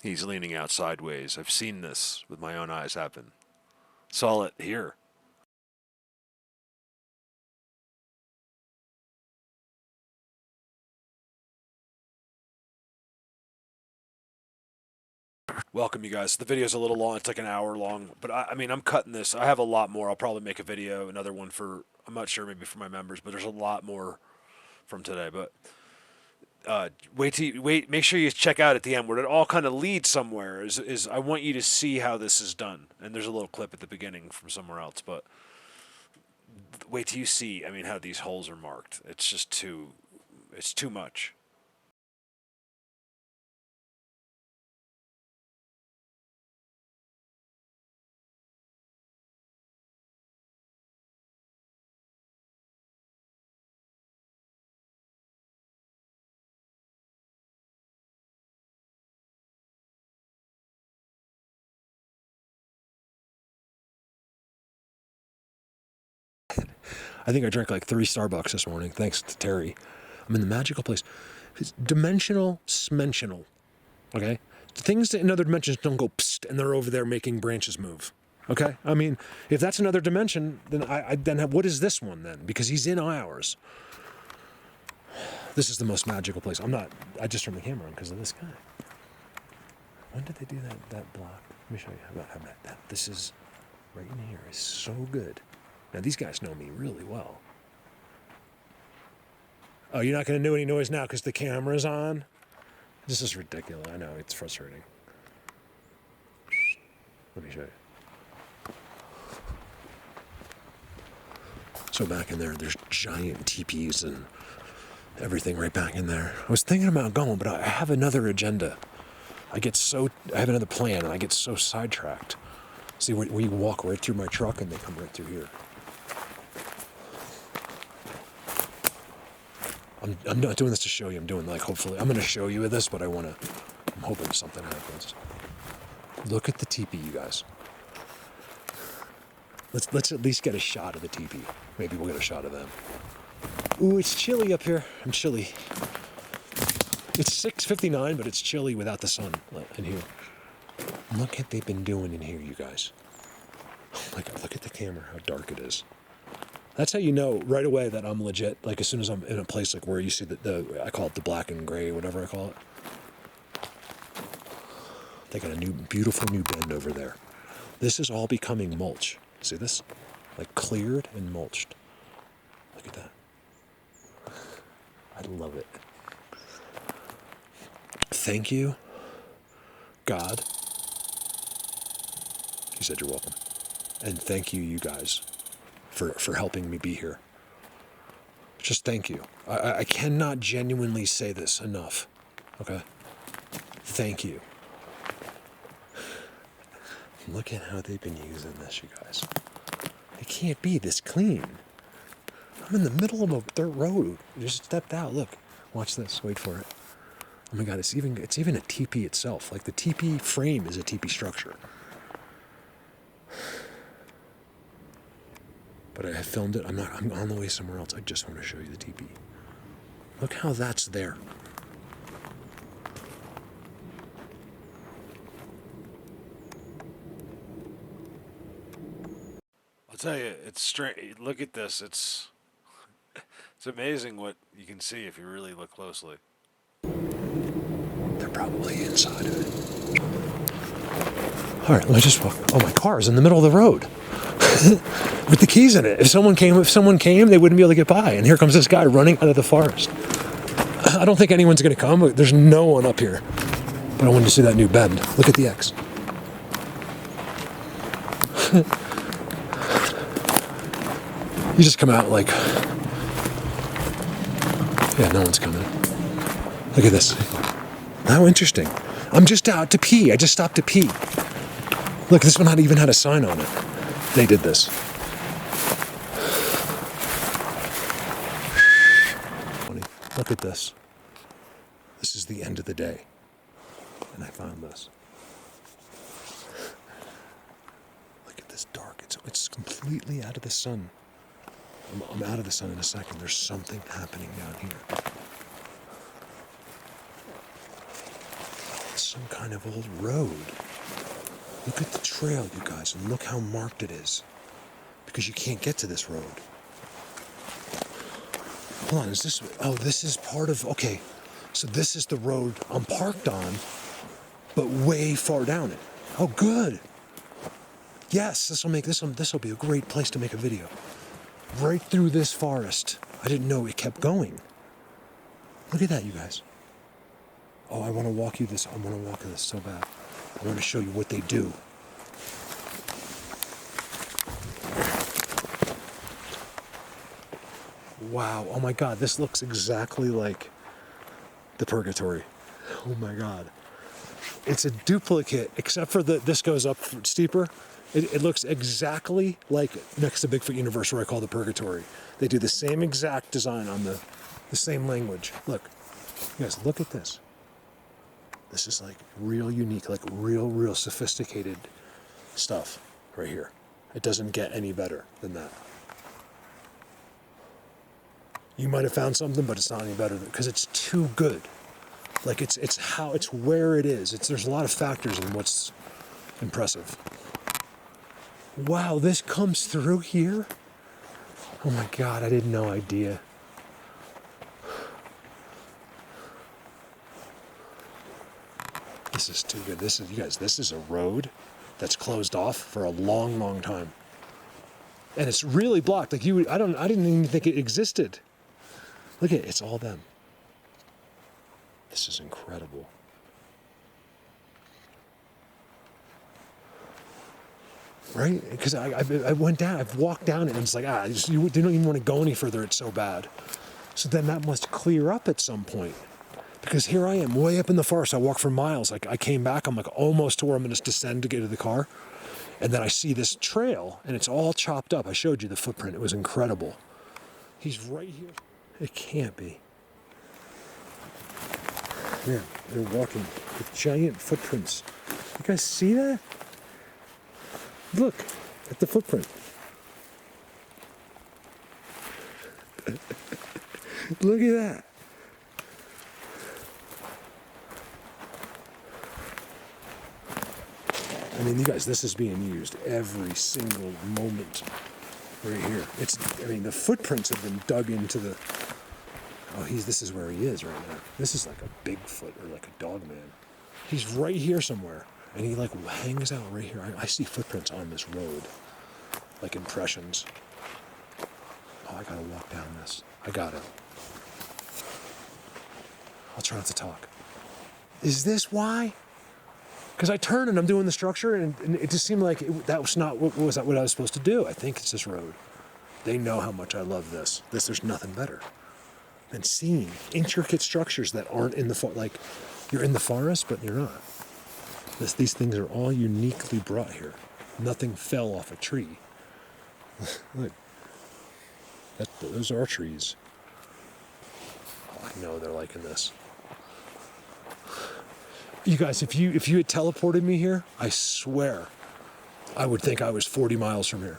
He's leaning out sideways. I've seen this with my own eyes happen. Saw it here. Welcome, you guys. The video's a little long. It's like an hour long, but I mean, I'm cutting this. I have a lot more. I'll probably make a video, another one for, I'm not sure, maybe for my members, but there's a lot more from today. But wait. Make sure you check out at the end where it all kind of leads somewhere. Is I want you to see how this is done, and there's a little clip at the beginning from somewhere else. But wait till you see. I mean, how these holes are marked. It's just too. It's too much. I think I drank like 3 Starbucks this morning, thanks to Terry. I'm in the magical place. It's dimensional, smensional. Okay? Things that in other dimensions don't go psst and they're over there making branches move. Okay? I mean, if that's another dimension, then what is this one then? Because he's in ours. This is the most magical place. I just turned the camera on because of this guy. When did they do that block? Let me show you how that. This is right in here is so good. Now, these guys know me really well. Oh, you're not going to do any noise now because the camera's on? This is ridiculous. I know, it's frustrating. Let me show you. So back in there, there's giant teepees and everything right back in there. I was thinking about going, but I have another agenda. I have another plan, and I get so sidetracked. See, where you walk right through my truck, and they come right through here. I'm not doing this to show you. I'm doing hopefully, I'm going to show you this, but I'm hoping something happens. Look at the teepee, you guys. Let's at least get a shot of the teepee. Maybe we'll get a shot of them. Ooh, it's chilly up here. I'm chilly. It's 6:59, but it's chilly without the sun in here. Look what they've been doing in here, you guys. Oh my God, look at the camera, how dark it is. That's how you know right away that I'm legit. Like as soon as I'm in a place like where you see I call it the black and gray, whatever I call it. They got a beautiful new bend over there. This is all becoming mulch. See this? Like cleared and mulched. Look at that. I love it. Thank you, God. He said you're welcome. And thank you, you guys, for helping me be here. Just thank you. I cannot genuinely say this enough. Okay? Thank you. Look at how they've been using this, you guys. It can't be this clean. I'm in the middle of a dirt road. Just stepped out. Look. Watch this. Wait for it. Oh my God, it's even a teepee itself. Like the teepee frame is a teepee structure. But I have filmed it. I'm on the way somewhere else. I just want to show you the teepee. Look how that's there. I'll tell you, it's strange. Look at this. It's amazing what you can see if you really look closely. They're probably inside of it. All right, let's just walk. Oh, my car is in the middle of the road with the keys in it. If someone came, they wouldn't be able to get by. And here comes this guy running out of the forest. I don't think anyone's going to come. There's no one up here. But I wanted to see that new bend. Look at the X. You just come out like, yeah, no one's coming. Look at this. How interesting. I'm just out to pee. I just stopped to pee. Look, this one not even had a sign on it. They did this. Look at this. This is the end of the day. And I found this. Look at this dark. It's completely out of the sun. I'm out of the sun in a second. There's something happening down here. It's some kind kind of old road. Look at the trail, you guys, and look how marked it is. Because you can't get to this road. Hold on, is this... Oh, this is part of... Okay, so this is the road I'm parked on, but way far down it. Oh, good. Yes, this will be a great place to make a video. Right through this forest. I didn't know it kept going. Look at that, you guys. Oh, I want to walk you this. I want to walk this so bad. I want to show you what they do. Wow. Oh my God, this looks exactly like the Purgatory. Oh my God. It's a duplicate, except for this goes up steeper. It looks exactly like next to Bigfoot Universe, where I call the Purgatory. They do the same exact design on the same language. Look, you guys, look at this. This is like real unique, like real sophisticated stuff right here. It doesn't get any better than that. You might have found something, but it's not any better because it's too good. Like it's where it is. There's a lot of factors in what's impressive. Wow, this comes through here? Oh my God, I had no idea. This is too good. You guys, this is a road that's closed off for a long time. And it's really blocked. Like I didn't even think it existed. Look at it, it's all them. This is incredible. Right? Because I went down, I've walked down it, and it's like, you don't even want to go any further, it's so bad. So then that must clear up at some point. Because here I am, way up in the forest, I walk for miles. Like I came back, I'm like almost to where I'm going to descend to get to the car. And then I see this trail, and it's all chopped up. I showed you the footprint, it was incredible. He's right here. It can't be. Man, they're walking with giant footprints. You guys see that? Look at the footprint. Look at that. I mean, you guys, this is being used every single moment right here. The footprints have been dug into the... Oh, this is where he is right now. This is like a Bigfoot or like a dog man. He's right here somewhere. And he like hangs out right here. I see footprints on this road. Like impressions. Oh, I gotta walk down this. I gotta. I'll try not to talk. Is this why? Because I turned and I'm doing the structure and it just seemed like that was not what I was supposed to do. I think it's this road. They know how much I love this. There's nothing better than seeing intricate structures that aren't in the like you're in the forest, but you're not. These things are all uniquely brought here. Nothing fell off a tree. Look, those are trees. Oh, I know they're liking this. You guys, if you had teleported me here, I swear, I would think I was 40 miles from here.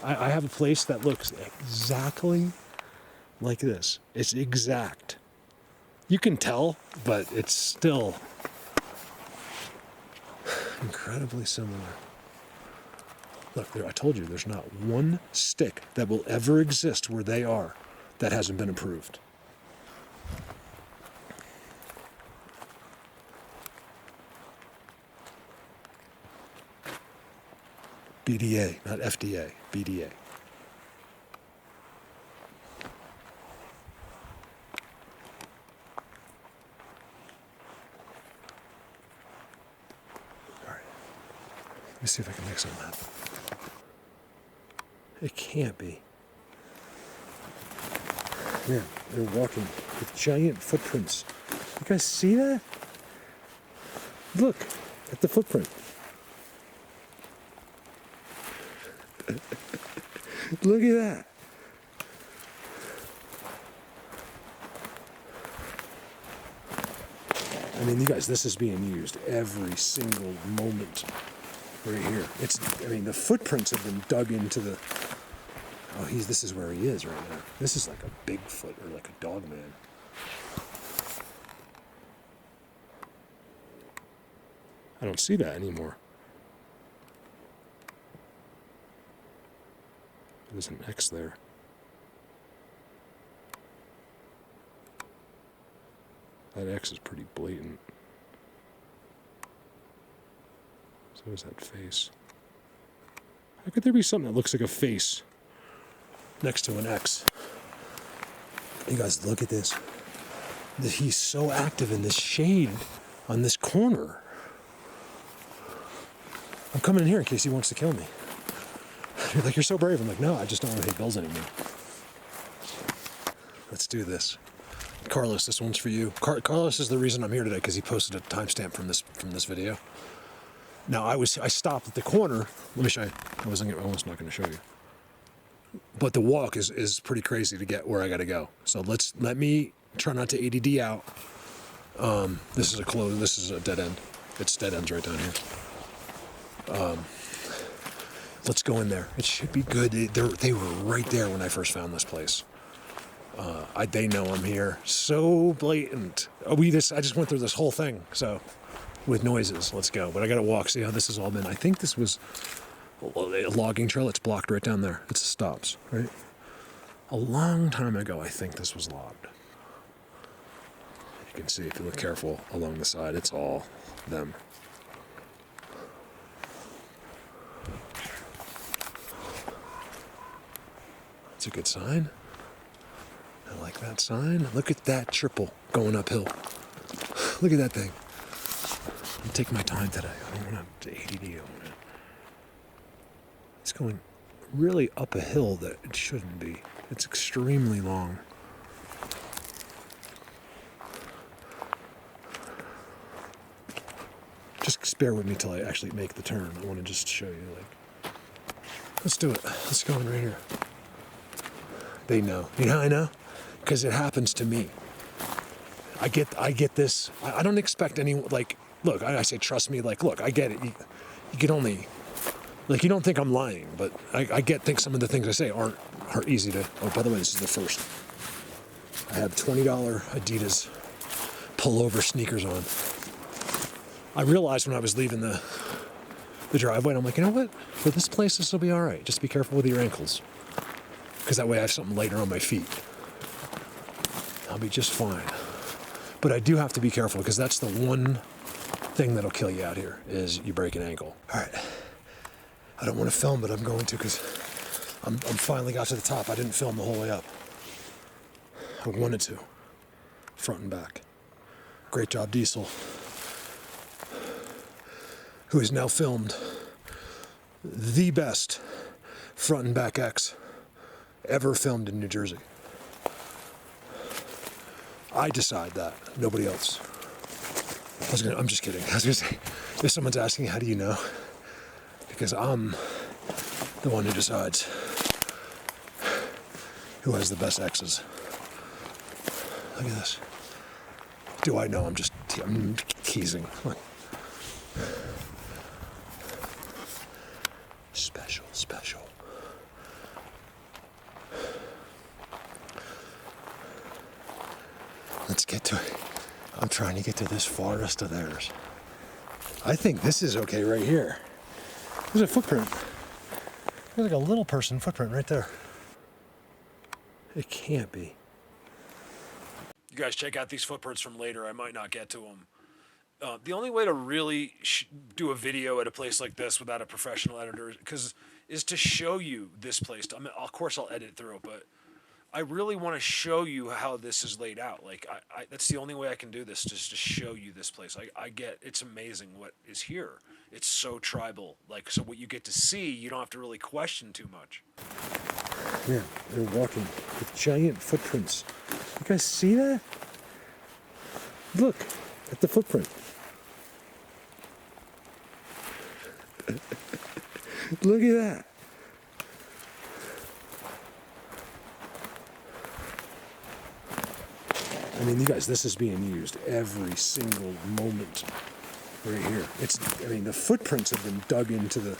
I have a place that looks exactly like this. It's exact. You can tell, but it's still incredibly similar. Look, I told you, there's not one stick that will ever exist where they are that hasn't been approved. BDA, not FDA, BDA. All right. Let me see if I can make something happen. It can't be. Man, they're walking with giant footprints. You guys see that? Look at the footprint. Look at that. I mean, you guys, this is being used every single moment right here. The footprints have been dug into the... Oh, this is where he is right now. This is like a Bigfoot or like a dog man. I don't see that anymore. There's an X there. That X is pretty blatant. So is that face. How could there be something that looks like a face next to an X? You guys, look at this. He's so active in this shade on this corner. I'm coming in here in case he wants to kill me. You're like, you're so brave. I'm like, no, I just don't want to hit bills anymore. Let's do this. Carlos, this one's for you. Carlos is the reason I'm here today because he posted a timestamp from this video. Now I stopped at the corner. Let me show you. I was not going to show you. But the walk is pretty crazy to get where I got to go. So let me try not to ADD out. This is a dead end. It's dead ends right down here. Let's go in there. It should be good. They were right there when I first found this place. They know I'm here. So blatant. I just went through this whole thing. So with noises, let's go. But I got to walk. See how this has all been. I think this was a logging trail. It's blocked right down there. It stops right. A long time ago, I think this was logged. You can see if you look careful along the side. It's all them. It's a good sign. I like that sign. Look at that triple going uphill. Look at that thing. I'm taking my time today. I don't want to ADD on it. It's going really up a hill that it shouldn't be. It's extremely long. Just bear with me till I actually make the turn. I want to just show you, like, let's do it. Let's go in right here. They know. You know how I know? Because it happens to me. I get this. I don't expect anyone, like, look, I say trust me, like, look, I get it. You can only, like, you don't think I'm lying, but I think some of the things I say aren't easy to, oh, by the way, this is the first. I have $20 Adidas pullover sneakers on. I realized when I was leaving the driveway, and I'm like, you know what? For this place, this will be all right. Just be careful with your ankles. Because that way I have something lighter on my feet. I'll be just fine. But I do have to be careful because that's the one thing that'll kill you out here is you break an ankle. All right. I don't want to film, but I'm going to because I'm finally got to the top. I didn't film the whole way up. I wanted to. Front and back. Great job, Diesel. Who has now filmed the best front and back X ever filmed in New Jersey. I decide that, nobody else. I'm just kidding. I was gonna say, if someone's asking, how do you know? Because I'm the one who decides who has the best X's. Look at this. Do I know? I'm teasing. Look. Special. Let's get to it. I'm trying to get to this forest of theirs. I think this is okay right here. There's a footprint. There's like a little person footprint right there. It can't be. You guys check out these footprints from later. I might not get to them. The only way to really do a video at a place like this without a professional editor is to show you this place. I mean, of course, I'll edit through it, but I really want to show you how this is laid out. Like, that's the only way I can do this, just to show you this place. I get, it's amazing what is here. It's so tribal. Like, so what you get to see, you don't have to really question too much. Yeah, they're walking with giant footprints. You guys see that? Look at the footprint. Look at that. I mean, you guys, this is being used every single moment right here. The footprints have been dug into the...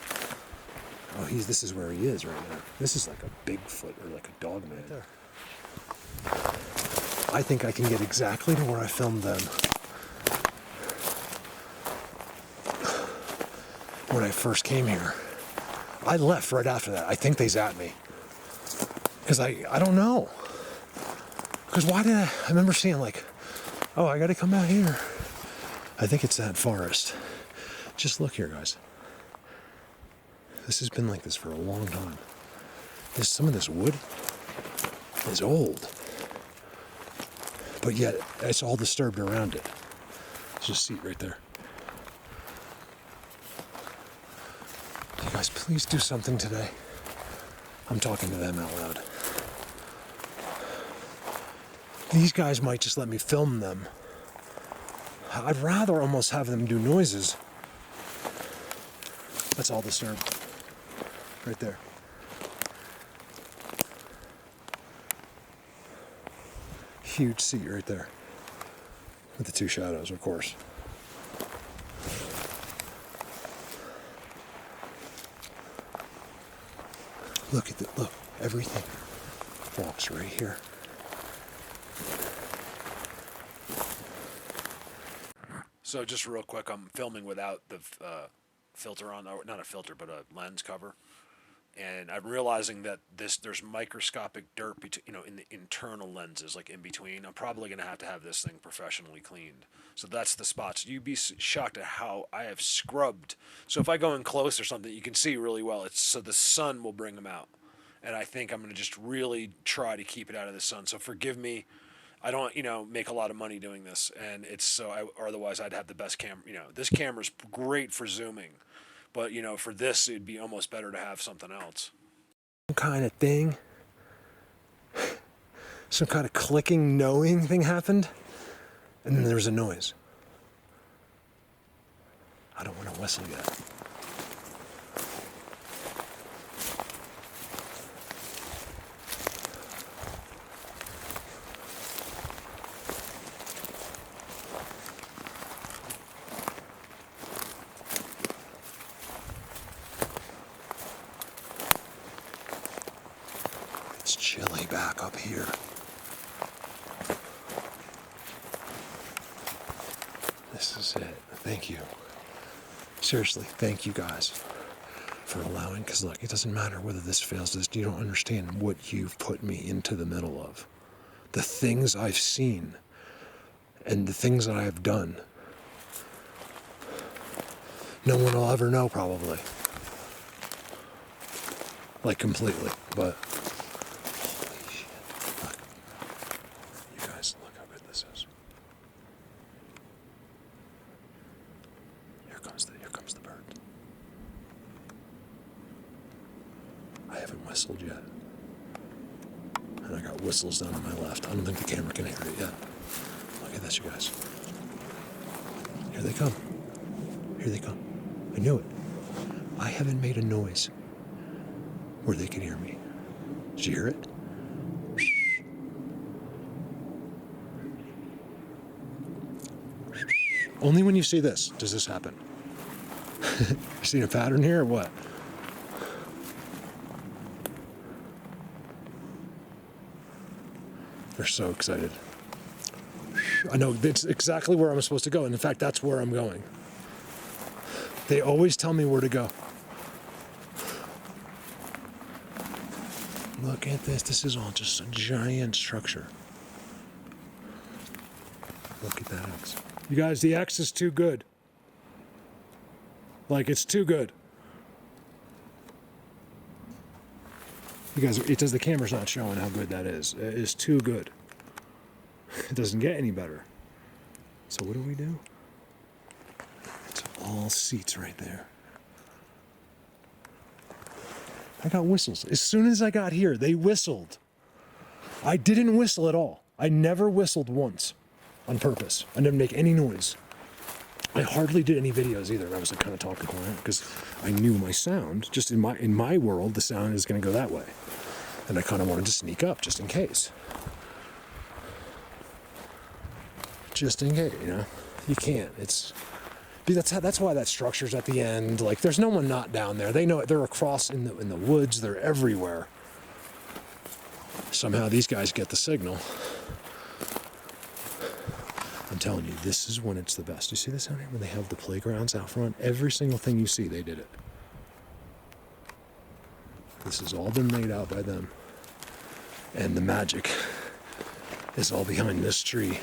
Oh, this is where he is right now. This is like a Bigfoot or like a dog man. Right there. I think I can get exactly to where I filmed them. when I first came here. I left right after that. I think they zapped me. Because I don't know. Because why did I remember seeing like, oh, I got to come out here. I think it's that forest. Just look here, guys. This has been like this for a long time. Some of this wood is old. But yet, it's all disturbed around it. There's a seat right there. You guys, please do something today. I'm talking to them out loud. These guys might just let me film them. I'd rather almost have them do noises. That's all disturbed. Right there. Huge seat right there. With the two shadows, of course. Look at look, everything walks right here. So just real quick, I'm filming without the filter on, or not a filter, but a lens cover. And I'm realizing that there's microscopic dirt in the internal lenses, like in between. I'm probably going to have this thing professionally cleaned. So that's the spots. You'd be shocked at how I have scrubbed. So if I go in close or something, you can see really well. So the sun will bring them out. And I think I'm going to just really try to keep it out of the sun. So forgive me. I don't, make a lot of money doing this. And otherwise I'd have the best camera. This camera's great for zooming. But, for this, it'd be almost better to have something else. Some kind of thing. Some kind of clicking, knowing thing happened. And then there was a noise. I don't want to whistle yet. It's chilly back up here. This is it. Thank you. Seriously, thank you guys for allowing, because look, it doesn't matter whether this fails. You don't understand what you've put me into the middle of. The things I've seen and the things that I have done. No one will ever know, probably. Like, completely, but holy shit. Look. You guys, look how good this is. Here comes the bird. I haven't whistled yet. And I got whistles down on my left. I don't think the camera can hear it yet. Look at this, you guys. Here they come. Here they come. I knew it. I haven't made a noise where they can hear me. Did you hear it? Only when you see this does this happen. You seen a pattern here or what? They're so excited. I know it's exactly where I'm supposed to go, and in fact, that's where I'm going. They always tell me where to go. Look at this. This is all just a giant structure. Look at that X. You guys, the X is too good. Like, it's too good. You guys, the camera's not showing how good that is. It is too good. It doesn't get any better. So what do we do? It's all seats right there. I got whistles. As soon as I got here, they whistled. I didn't whistle at all. I never whistled once on purpose. I didn't make any noise. I hardly did any videos either. I was like kind of talking quiet because I knew my sound. Just in my world, the sound is going to go that way. And I kind of wanted to sneak up just in case. Just in case, You can't. That's why that structure's at the end. Like, there's no one not down there. They know it. They're across in the woods. They're everywhere. Somehow these guys get the signal. I'm telling you, this is when it's the best. You see this out here? When they have the playgrounds out front? Every single thing you see, they did it. This has all been laid out by them. And the magic is all behind this tree.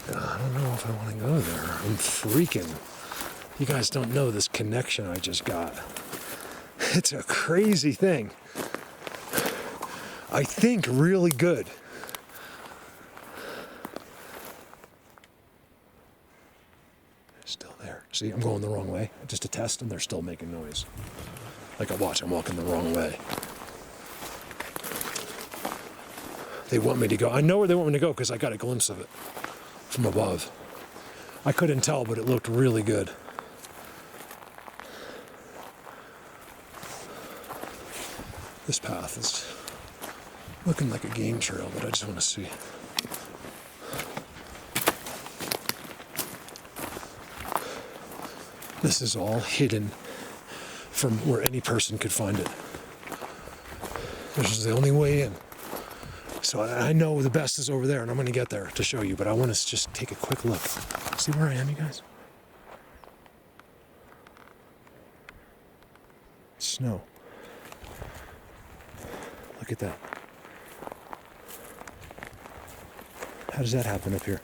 I don't know if I want to go there. I'm freaking. You guys don't know this connection I just got. It's a crazy thing. I think really good. Still there. See, I'm going the wrong way. Just a test, and they're still making noise. Like I watch, I'm walking the wrong way. They want me to go. I know where they want me to go because I got a glimpse of it from above. I couldn't tell, but it looked really good. This path is looking like a game trail, but I just want to see. This is all hidden from where any person could find it. This is the only way in. So I know the best is over there, and I'm going to get there to show you, but I want to just take a quick look. See where I am, you guys? Snow. Look at that. How does that happen up here?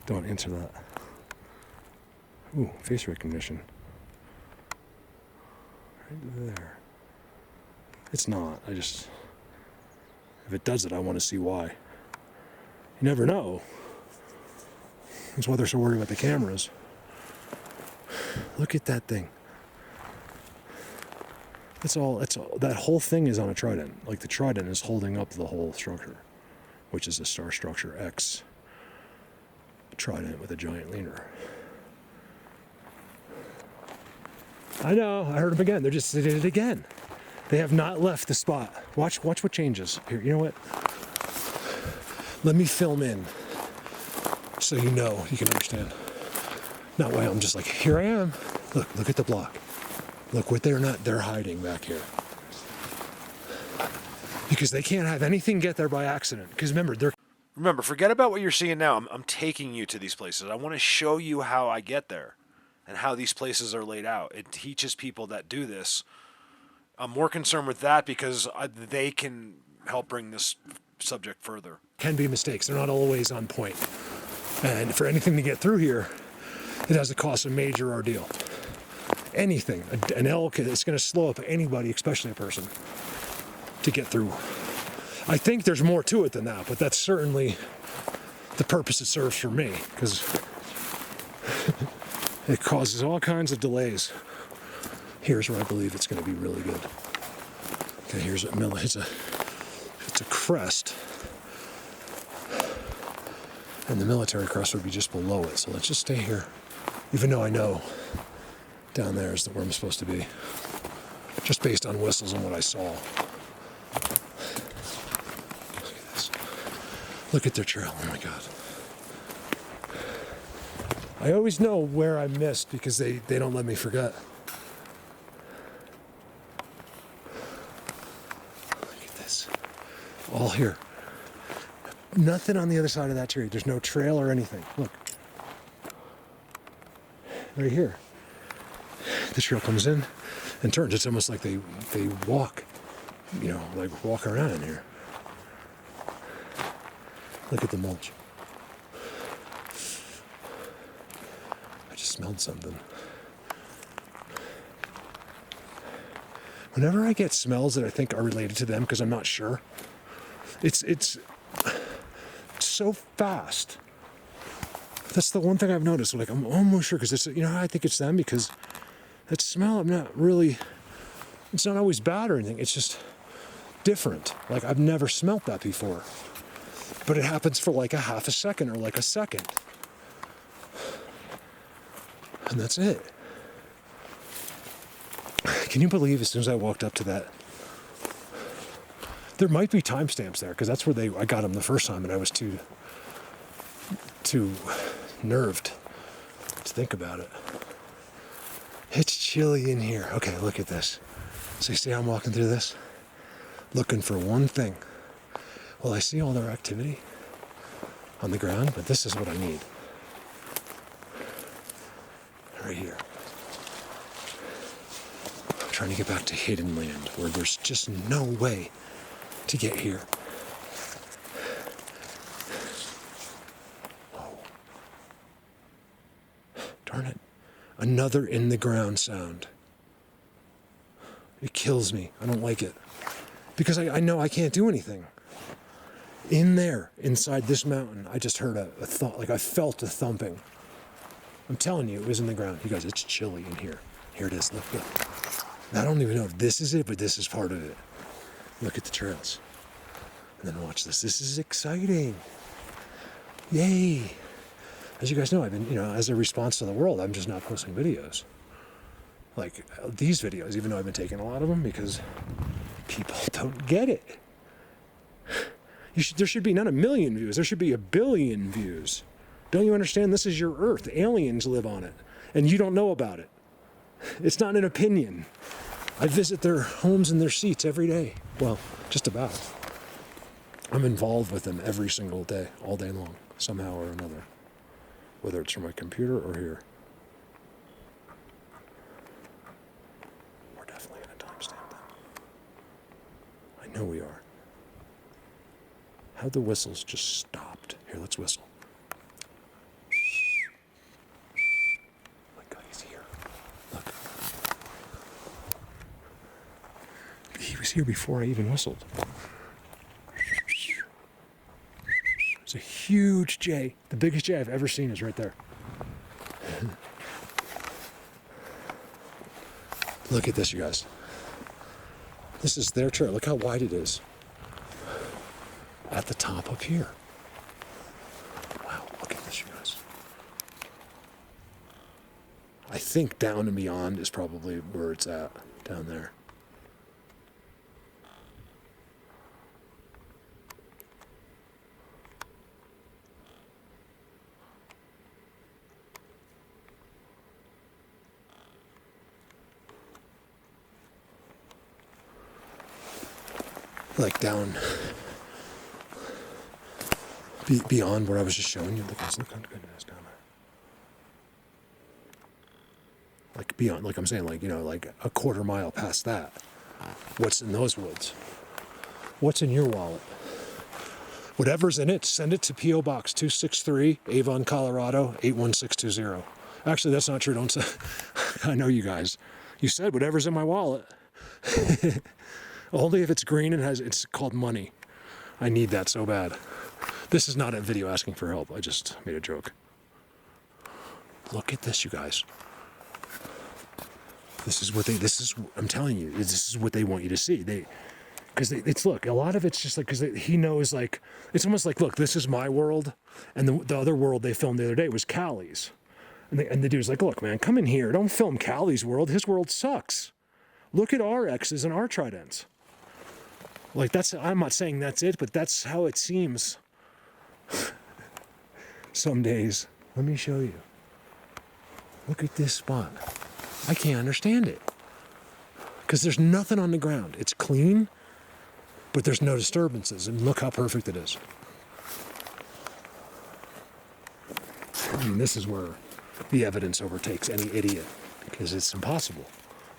Don't answer that. Ooh, face recognition. Right there. It's not. If it does it, I want to see why. You never know. That's why they're so worried about the cameras. Look at that thing. It's all, that whole thing is on a trident. Like the trident is holding up the whole structure, which is a star structure X trident with a giant leaner. I know, I heard them again. They did it again. They have not left the spot. Watch what changes. Here, you know what? Let me film in so you know, you can understand. Not why I'm just like, here I am. Look at the block. Look what they're hiding back here. Because they can't have anything get there by accident. Because remember, forget about what you're seeing now. I'm taking you to these places. I want to show you how I get there and how these places are laid out. It teaches people that do this. I'm more concerned with that because they can help bring this subject further. Can be mistakes. They're not always on point. And for anything to get through here, it has to cost a major ordeal. Anything. An elk is going to slow up anybody, especially a person, to get through. I think there's more to it than that, but that's certainly the purpose it serves for me, because it causes all kinds of delays. Here's where I believe it's going to be really good. Okay, here's it's a crest, and the military crest would be just below it. So let's just stay here, even though I know down there is where I'm supposed to be, just based on whistles and what I saw. Look at this. Look at their trail. Oh my God. I always know where I missed because they don't let me forget. Look at this. All here. Nothing on the other side of that tree. There's no trail or anything. Look. Right here. The trail comes in and turns. It's almost like they walk, like walk around in here. Look at the mulch. I just smelled something. Whenever I get smells that I think are related to them, because I'm not sure, it's so fast. That's the one thing I've noticed. Like I'm almost sure because I think it's them because that smell, it's not always bad or anything. It's just different. Like I've never smelt that before. But it happens for like a half a second or like a second. And that's it. Can you believe as soon as I walked up to that, there might be timestamps there because that's where I got them the first time and I was too nerved to think about it. It's chilly in here. Okay, look at this. So you see how I'm walking through this? Looking for one thing. Well, I see all their activity. on the ground, but this is what I need. Right here. I'm trying to get back to hidden land where there's just no way to get here. Whoa. Darn it. Another in the ground sound. It kills me. I don't like it. Because I know I can't do anything. In there, inside this mountain, I just heard a thought, like I felt a thumping. I'm telling you, it was in the ground. You guys, it's chilly in here. Here it is, look. I don't even know if this is it, but this is part of it. Look at the trails. And then watch this. This is exciting. Yay. As you guys know, I've been, as a response to the world, I'm just not posting videos. Like these videos, even though I've been taking a lot of them because people don't get it. There should be not 1 million views. There should be 1 billion views. Don't you understand? This is your Earth. Aliens live on it. And you don't know about it. It's not an opinion. I visit their homes and their seats every day. Well, just about. I'm involved with them every single day, all day long, somehow or another. Whether it's from my computer or here. We're definitely going to timestamp them. I know we are. How the whistles just stopped. Here, let's whistle. My God, he's here. Look. He was here before I even whistled. It's a huge jay. The biggest jay I've ever seen is right there. Look at this, you guys. This is their trail. Look how wide it is. At the top up here. Wow, look at this, you guys. I think down and beyond is probably where it's at, down there. Like down beyond where I was just showing you. Look how good it is down there. Like beyond, like I'm saying, like, like a quarter mile past that. What's in those woods? What's in your wallet? Whatever's in it, send it to P.O. Box 263, Avon, Colorado, 81620. Actually, that's not true. Don't say. I know you guys. You said whatever's in my wallet. Only if it's green and it's called money. I need that so bad. This is not a video asking for help. I just made a joke. Look at this, you guys. I'm telling you, this is what they want you to see. Look, a lot of it's just like, because he knows, like, it's almost like, look, this is my world. And the other world they filmed the other day was Callie's. And the dude's like, look, man, come in here. Don't film Callie's world. His world sucks. Look at our X's and our tridents. Like, I'm not saying that's it, but that's how it seems. Some days. Let me show you. Look at this spot. I can't understand it. Because there's nothing on the ground. It's clean, but there's no disturbances. And look how perfect it is. I mean, this is where the evidence overtakes any idiot. Because it's impossible.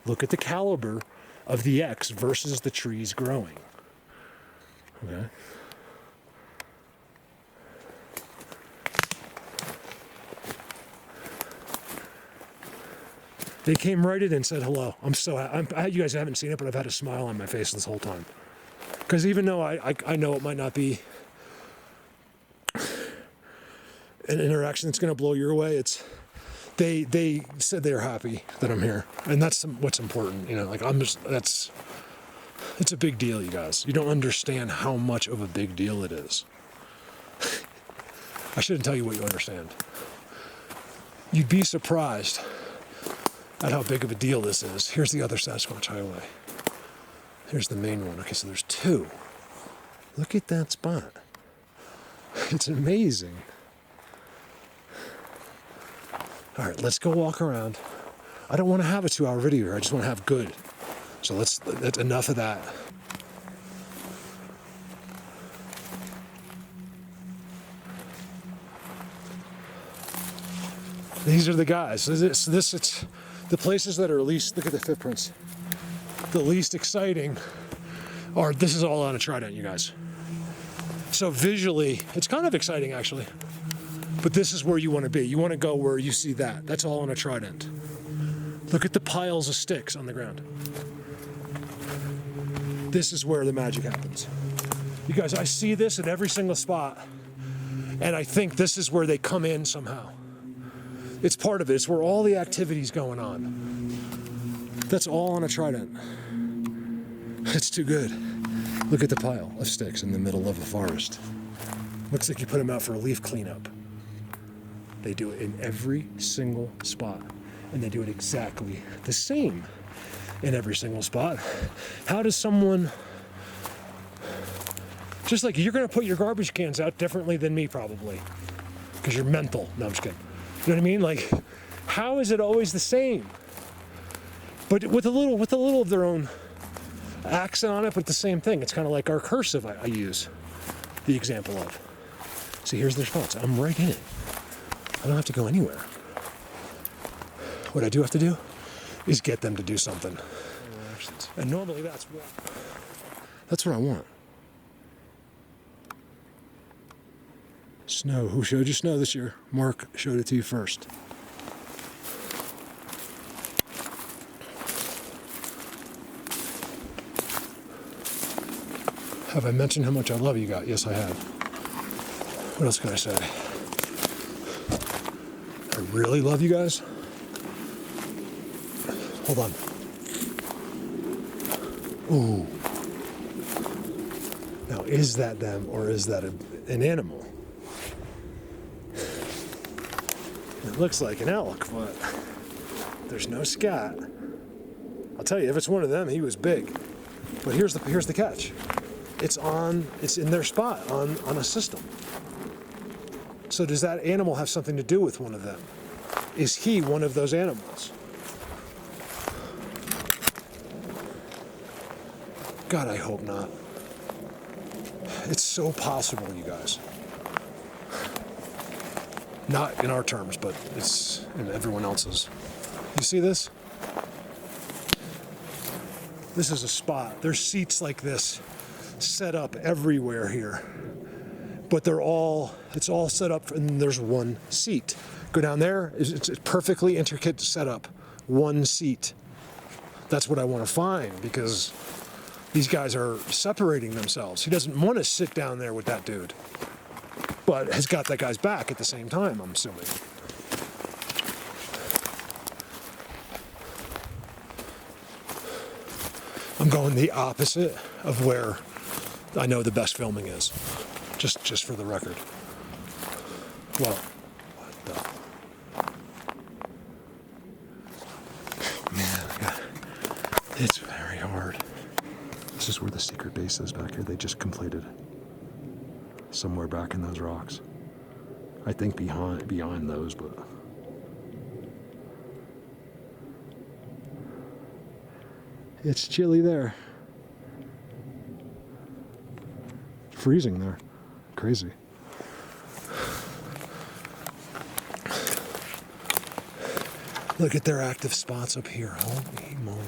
Look at the caliber of the X versus the trees growing. Okay? They came right in and said hello. You guys haven't seen it, but I've had a smile on my face this whole time. Because even though I know it might not be an interaction that's going to blow your way, they said they're happy that I'm here. And that's what's important. It's a big deal, you guys. You don't understand how much of a big deal it is. I shouldn't tell you what you understand. You'd be surprised at how big of a deal this is. Here's the other Sasquatch Highway. Here's the main one. Okay, so there's two. Look at that spot. It's amazing. All right, let's go walk around. I don't want to have a 2-hour video here. I just want to have good. So that's enough of that. These are the guys. It's the places that are least, look at the footprints. The least exciting are, this is all on a trident, you guys. So visually, it's kind of exciting actually. But this is where you want to be. You want to go where you see that. That's all on a trident. Look at the piles of sticks on the ground. This is where the magic happens. You guys, I see this at every single spot. And I think this is where they come in somehow. It's part of it. It's where all the activity's going on. That's all on a trident. It's too good. Look at the pile of sticks in the middle of a forest. Looks like you put them out for a leaf cleanup. They do it in every single spot. And they do it exactly the same in every single spot. How does someone, just like you're gonna put your garbage cans out differently than me probably, because you're mental. No, I'm just kidding. You know what I mean? Like, how is it always the same? But with a little of their own accent on it, but the same thing. It's kind of like our cursive I use the example of. See, here's their spots. I'm right in it. I don't have to go anywhere. What I do have to do is get them to do something. And normally that's what I want. Snow. Who showed you snow this year? Mark showed it to you first. Have I mentioned how much I love you guys? Yes, I have. What else can I say? I really love you guys. Hold on. Ooh. Now, is that them or is that an animal? It looks like an elk, but there's no scat. I'll tell you, if it's one of them, he was big. But here's the catch. It's in their spot on a system. So does that animal have something to do with one of them? Is he one of those animals? God, I hope not. It's so possible, you guys. Not in our terms, but it's in everyone else's. You see this? This is a spot. There's seats like this set up everywhere here. But it's all set up and there's one seat. Go down there, it's perfectly intricate setup. One seat. That's what I want to find because these guys are separating themselves. He doesn't want to sit down there with that dude, but has got that guy's back at the same time, I'm assuming. I'm going the opposite of where I know the best filming is, just for the record. Well, what the? Man, it's very hard. This is where the secret base is back here. They just completed. Somewhere back in those rocks. I think behind those, but it's chilly there. Freezing there. Crazy. Look at their active spots up here. Holy moly.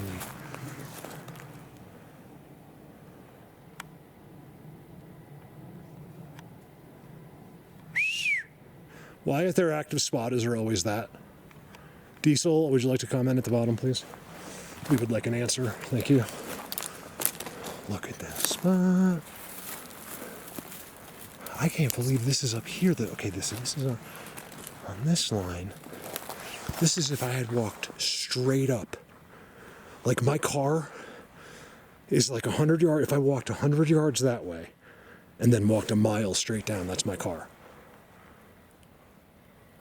Why if their active spot is there always that? Diesel, would you like to comment at the bottom, please? We would like an answer. Thank you. Look at that spot. I can't believe this is up here. Okay, this is on this line. This is if I had walked straight up. Like my car is like 100 yards. If I walked 100 yards that way and then walked a mile straight down, that's my car.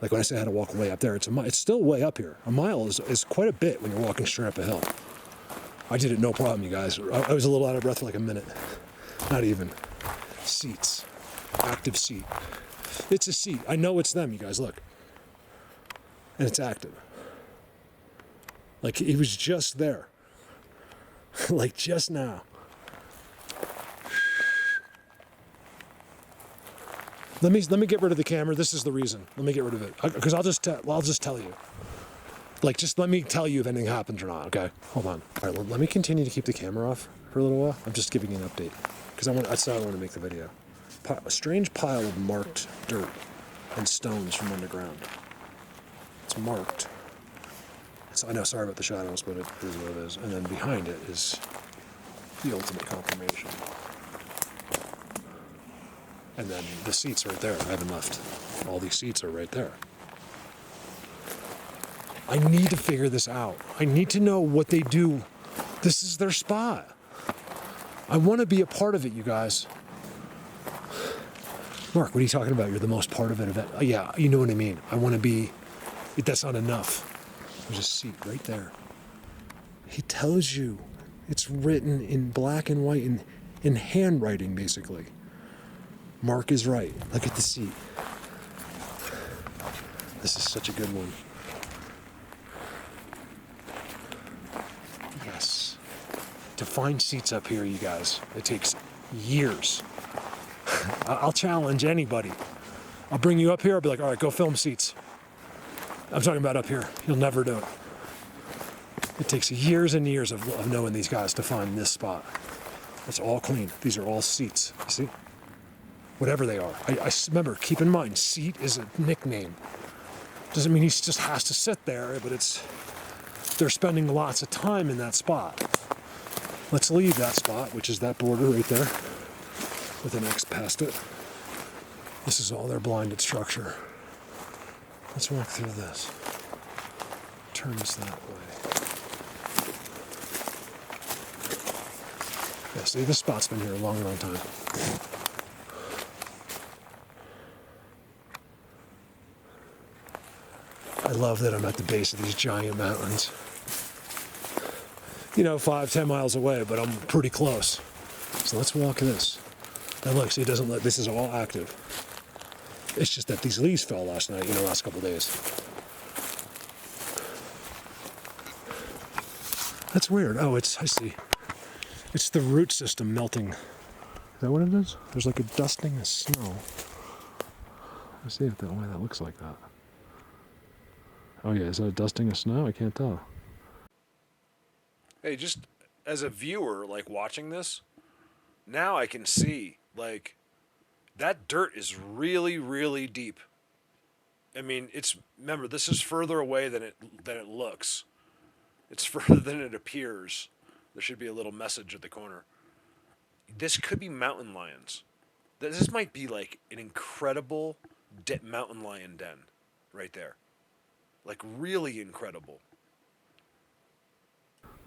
Like when I say I had to walk way up there, it's still way up here. A mile is quite a bit when you're walking straight up a hill. I did it no problem, you guys. I was a little out of breath for like a minute. Not even. Seats. Active seat. It's a seat. I know it's them, you guys. Look. And it's active. Like he was just there. Like just now. Let me get rid of the camera. This is the reason. Let me get rid of it because I'll just tell you. Like, just let me tell you if anything happens or not. Okay, hold on. All right, let me continue to keep the camera off for a little while. I'm just giving you an update because that's how I want to make the video. A strange pile of marked dirt and stones from underground. It's marked. I know. Sorry about the shadows, but it is what it is. And then behind it is the ultimate confirmation. And then the seats right there. I haven't left. All these seats are right there. I need to figure this out. I need to know what they do. This is their spot. I want to be a part of it, you guys. Mark, what are you talking about? You're the most part of it. Yeah, you know what I mean. I want to be. That's not enough. There's a seat right there. He tells you. It's written in black and white, in handwriting, basically. Mark is right. Look at the seat. This is such a good one. Yes. To find seats up here, you guys, it takes years. I'll challenge anybody. I'll bring you up here. I'll be like, all right, go film seats. I'm talking about up here. You'll never do it. It takes years and years of knowing these guys to find this spot. It's all clean. These are all seats. You see? Whatever they are. I remember, keep in mind, seat is a nickname. Doesn't mean he just has to sit there, but they're spending lots of time in that spot. Let's leave that spot, which is that border right there, with an X past it. This is all their blinded structure. Let's walk through this. Turns that way. Yeah, see, this spot's been here a long, long time. I love that I'm at the base of these giant mountains. 5-10 miles away, but I'm pretty close. So let's walk this. And look, see, it doesn't look, this is all active. It's just that these leaves fell last night, last couple of days. That's weird. Oh, I see. It's the root system melting. Is that what it is? There's like a dusting of snow. Let's see if why that looks like that. Oh yeah, is that a dusting of snow? I can't tell. Hey, just as a viewer, like watching this, now I can see, like, that dirt is really, really deep. I mean, remember, this is further away than it looks. It's further than it appears. There should be a little message at the corner. This could be mountain lions. This might be like an incredible mountain lion den right there. Like, really incredible.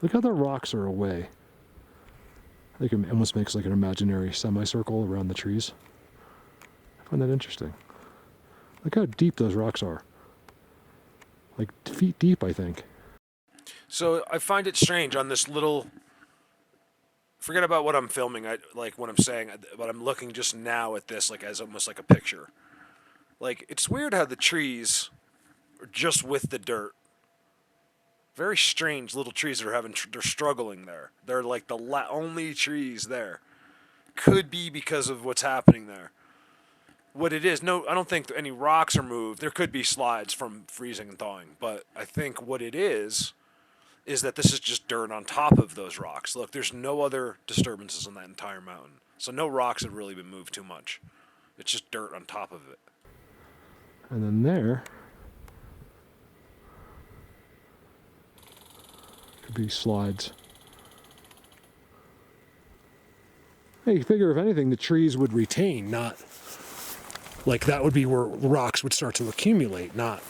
Look how the rocks are away. I think it almost makes like an imaginary semicircle around the trees. I find that interesting. Look how deep those rocks are. Like feet deep, I think. So I find it strange on this little... Forget about what I'm filming, like what I'm saying, but I'm looking just now at this like as almost like a picture. Like, it's weird how the trees are just with the dirt. Very strange little trees that are they're struggling there. They're like the only trees there. Could be because of what's happening there. What it is, no, I don't think any rocks are moved. There could be slides from freezing and thawing, but I think what it is that this is just dirt on top of those rocks. Look, there's no other disturbances on that entire mountain. So no rocks have really been moved too much. It's just dirt on top of it. And then there could be slides. Hey, you figure if anything, the trees would retain, not like that would be where rocks would start to accumulate, not.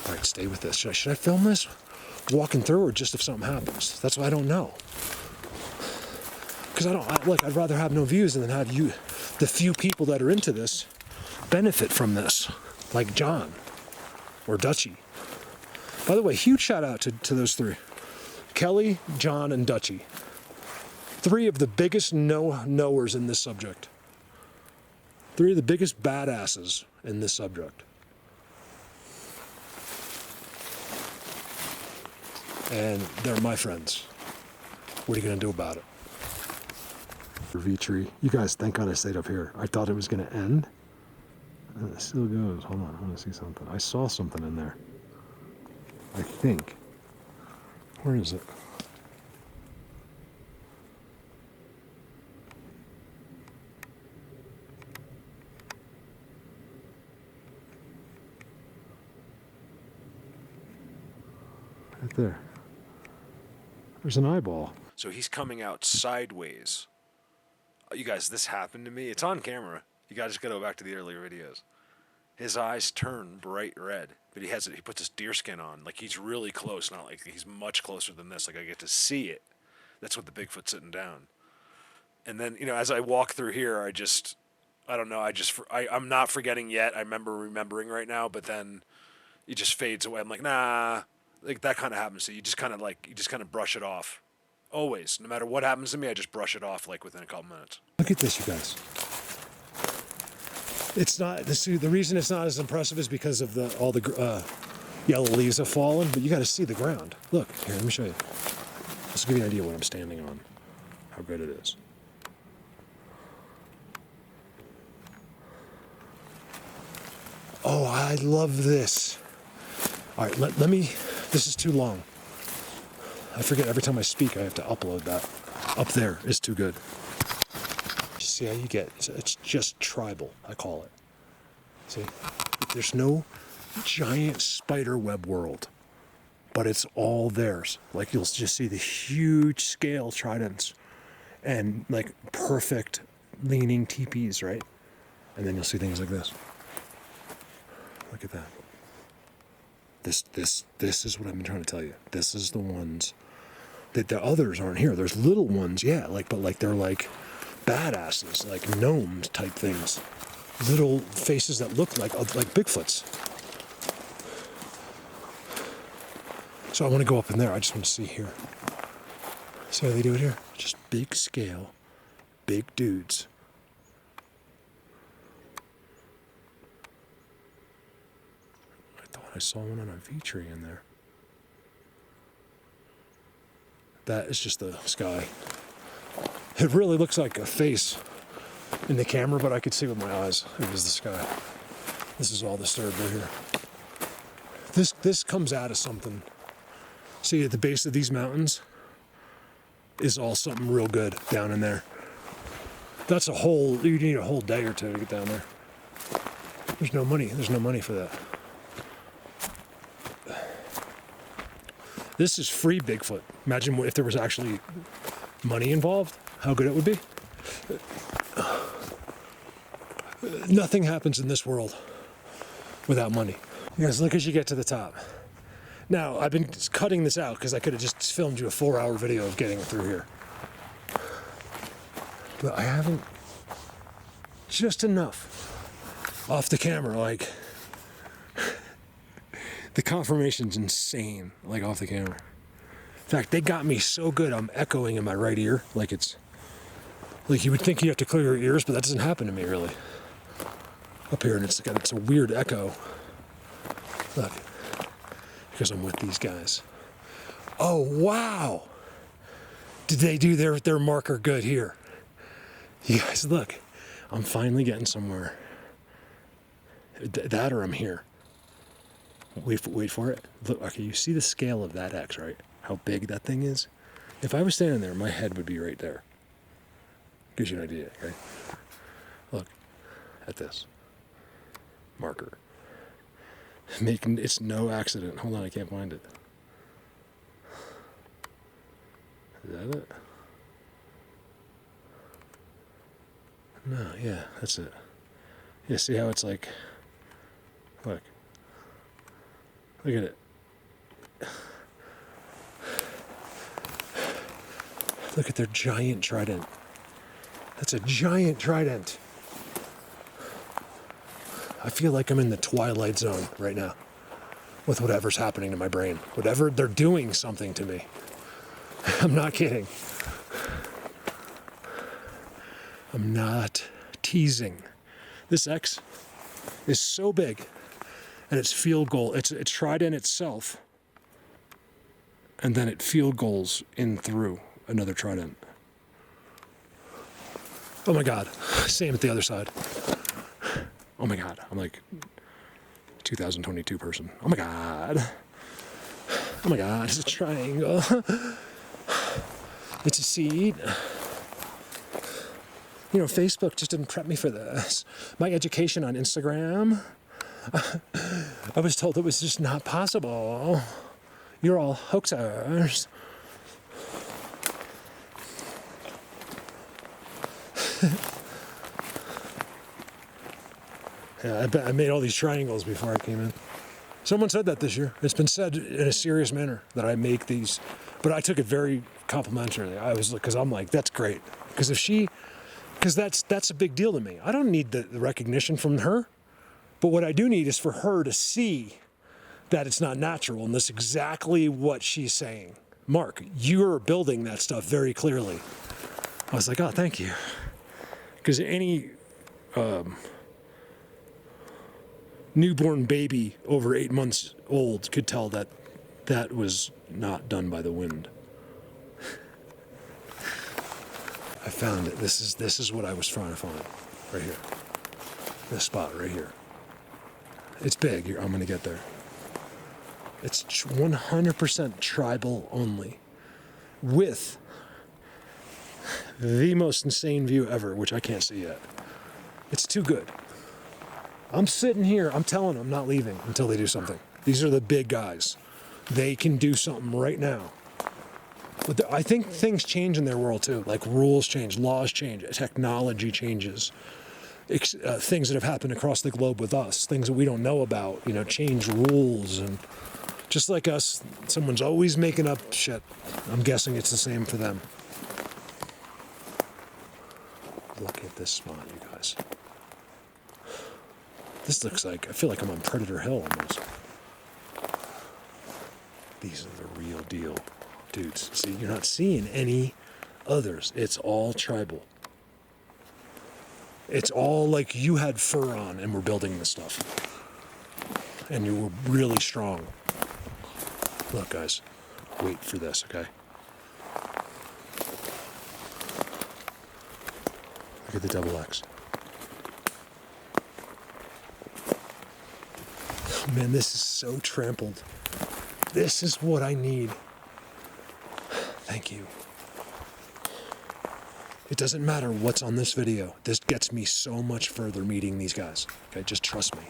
All right, stay with this. Should I film this walking through, or just if something happens? That's what I don't know. Because I'd rather have no views than have you, the few people that are into this, benefit from this, like John or Dutchie. By the way, huge shout out to those three: Kelly, John, and Dutchie. Three of the biggest knowers in this subject. Three of the biggest badasses in this subject. And they're my friends. What are you going to do about it? V-tree. You guys, thank God I stayed up here. I thought it was going to end. And it still goes. Hold on, I want to see something. I saw something in there. I think. Where is it? Right there. There's an eyeball. So he's coming out sideways. You guys, this happened to me. It's on camera. You guys got to go back to the earlier videos. His eyes turn bright red, but he puts his deer skin on. Like, he's really close, not like he's much closer than this. Like, I get to see it. That's what the Bigfoot's sitting down. And then, as I walk through here, I don't know, I'm not forgetting yet. I remembering right now, but then it just fades away. I'm like, nah, like that kind of happens to you. You just kind of brush it off. Always, no matter what happens to me, I just brush it off like within a couple minutes. Look at this, you guys. It's not the reason it's not as impressive is because of all the yellow leaves have fallen. But you got to see the ground. Look here, let me show you. This will give you an idea of what I'm standing on. How good it is. Oh, I love this. All right, let me. This is too long. I forget every time I speak, I have to upload that. Up there is too good. See how you get, it's just tribal, I call it. See, there's no giant spider web world, but it's all theirs. Like, you'll just see the huge scale tridents and like perfect leaning teepees, right? And then you'll see things like this. Look at that. This is what I've been trying to tell you. This is the ones that the others aren't here. There's little ones, yeah, but they're like badasses, like gnomes type things. Little faces that look like Bigfoots. So I want to go up in there. I just want to see here. See how they do it here? Just big scale, big dudes. I thought I saw one on a V-tree in there. That is just the sky. It really looks like a face in the camera, but I could see with my eyes it was the sky. This is all disturbed right here. This comes out of something. See, at the base of these mountains is all something real good down in there. That's you need a whole day or two to get down there. There's no money for that. This is free Bigfoot. Imagine if there was actually money involved, how good it would be. Nothing happens in this world without money. Yes, look as you get to the top. Now, I've been cutting this out because I could have just filmed you a 4-hour video of getting through here. But I haven't, just enough off the camera, like, the confirmation's insane, like off the camera. In fact, they got me so good I'm echoing in my right ear, like it's, like you would think you have to clear your ears, but that doesn't happen to me really. Up here, and it's a weird echo. Look, because I'm with these guys. Oh, wow! Did they do their marker good here? You guys, look, I'm finally getting somewhere. That or I'm here. Wait for it. Look, okay, you see the scale of that X, right? How big that thing is? If I was standing there, my head would be right there. Gives you an idea, okay? Look at this marker. It's no accident. Hold on, I can't find it. Is that it? No, yeah, that's it. Yeah, see how it's like, look. Look at it. Look at their giant trident. That's a giant trident. I feel like I'm in the Twilight Zone right now with whatever's happening to my brain. They're doing something to me. I'm not kidding. I'm not teasing. This X is so big. And it's field goal. It's trident itself, and then it field goals in through another trident. Oh my God. Same at the other side. Oh my God. I'm like 2022 person. Oh my God. Oh my God. It's a triangle. It's a seed. You know, Facebook just didn't prep me for this. My education on Instagram, I was told it was just not possible. You're all hoaxers. Yeah, I made all these triangles before I came in. Someone said that this year. It's been said in a serious manner that I make these, but I took it very complimentarily. I was, because I'm like, that's great. Because that's a big deal to me. I don't need the recognition from her, but what I do need is for her to see that it's not natural, and that's exactly what she's saying. Mark, you're building that stuff very clearly. I was like, oh, thank you. Because any newborn baby over 8 months old could tell that that was not done by the wind. I found it. This is what I was trying to find. Right here. This spot right here. It's big. I'm going to get there. It's 100% tribal only. With the most insane view ever, which I can't see yet. It's too good. I'm sitting here, I'm telling them I'm not leaving until they do something. These are the big guys. They can do something right now. But I think things change in their world too. Like rules change, laws change, technology changes. Things that have happened across the globe with us, things that we don't know about, change rules. And just like us, someone's always making up shit. I'm guessing it's the same for them. Look at this spot, you guys. This looks like, I feel like I'm on Predator Hill almost. These are the real deal dudes. See, you're not seeing any others. It's all tribal. It's all like you had fur on and we're building this stuff. And you were really strong. Look, guys, wait for this, okay? Look at the double X. Man, this is so trampled. This is what I need. Thank you. It doesn't matter what's on this video. This gets me so much further meeting these guys. Okay, just trust me.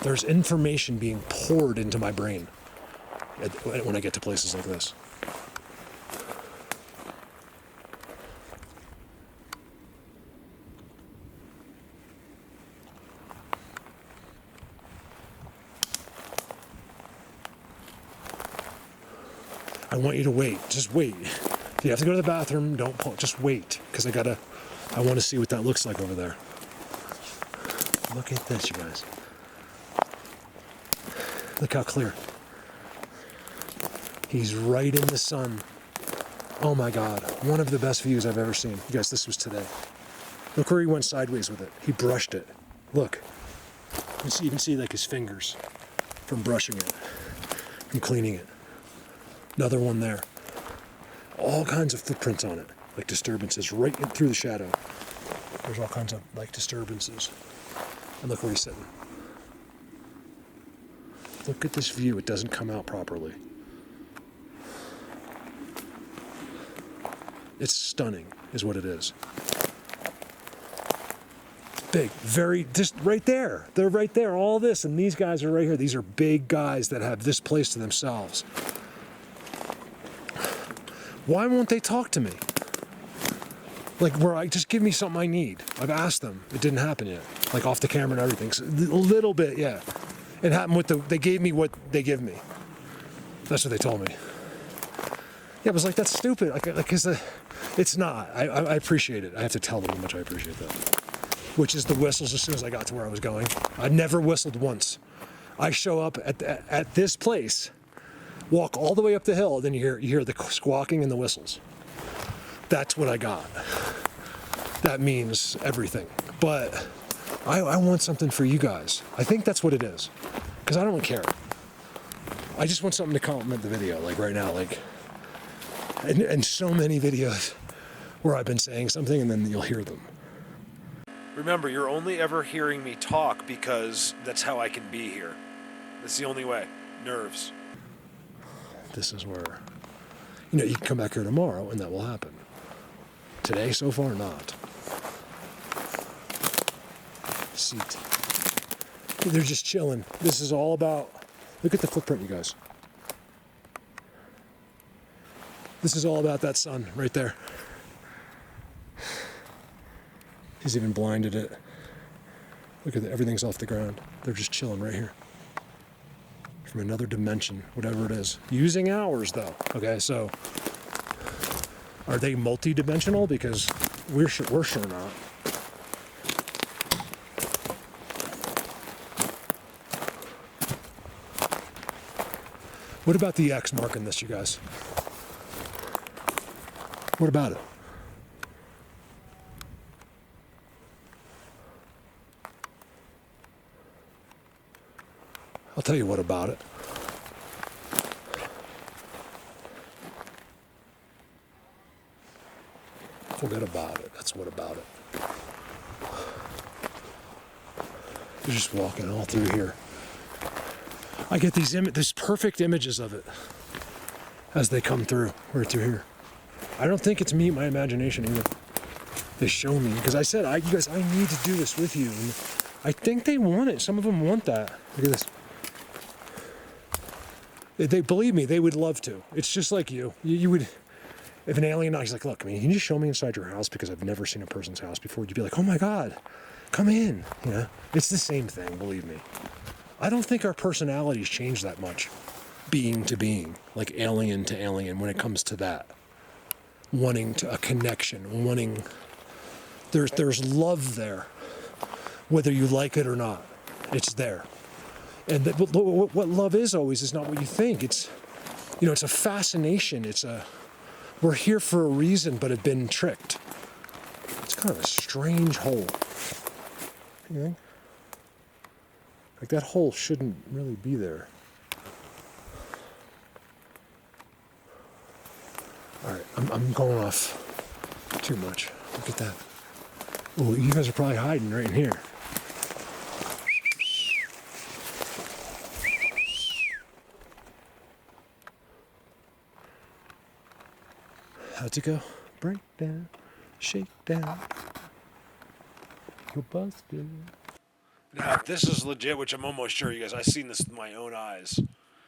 There's information being poured into my brain when I get to places like this. I want you to wait. Just wait. If you have to go to the bathroom, don't pull. Just wait, because I want to see what that looks like over there. Look at this, you guys. Look how clear. He's right in the sun. Oh my God. One of the best views I've ever seen. You guys, this was today. Look where he went sideways with it. He brushed it. Look. You can see like his fingers from brushing it, from cleaning it. Another one there. All kinds of footprints on it, like disturbances right through the shadow. There's all kinds of like disturbances. And look where he's sitting. Look at this view. It doesn't come out properly. It's stunning, is what it is. Big, just right there. They're right there, all this, and these guys are right here. These are big guys that have this place to themselves. Why won't they talk to me? Like, just give me something I need. I've asked them. It didn't happen yet. Like, off the camera and everything. So, a little bit, yeah. It happened they gave me what they give me. That's what they told me. Yeah, I was like, that's stupid. It's not. I appreciate it. I have to tell them how much I appreciate that. Which is the whistles as soon as I got to where I was going. I never whistled once. I show up at this place, walk all the way up the hill, then you hear the squawking and the whistles. That's what I got. That means everything. But I want something for you guys. I think that's what it is. Because I don't care. I just want something to compliment the video, like right now. And so many videos where I've been saying something and then you'll hear them. Remember, you're only ever hearing me talk because that's how I can be here. That's the only way. Nerves. This is where, you can come back here tomorrow and that will happen. Today, so far, not. Seat. They're just chilling. This is all about, look at the footprint, you guys. This is all about that sun right there. He's even blinded it. Look at that, everything's off the ground. They're just chilling right here. From another dimension, whatever it is. Using ours though. Okay, so are they multi-dimensional? Because we're sure not. What about the X marking this, you guys? What about it? I'll tell you what about it. Forget about it. That's what about it. You're just walking all through here. I get these perfect images of it as they come through, right through here. I don't think it's me, my imagination either. They show me, because I said, you guys, I need to do this with you. And I think they want it. Some of them want that. Look at this. They believe me, they would love to. It's just like you. You would, if an alien knocks, he's like, look, can you just show me inside your house because I've never seen a person's house before? You'd be like, oh my God, come in. It's the same thing, believe me. I don't think our personalities change that much, being to being, like alien to alien when it comes to that. Wanting a connection, there's love there, whether you like it or not, it's there. And what love is always is not what you think. It's a fascination. We're here for a reason, but have been tricked. It's kind of a strange hole. You think? Like that hole shouldn't really be there. All right, I'm going off too much. Look at that. Oh, you guys are probably hiding right in here. How's it go? Break down, shake down. You're busted. Now, if this is legit, which I'm almost sure, you guys, I've seen this with my own eyes.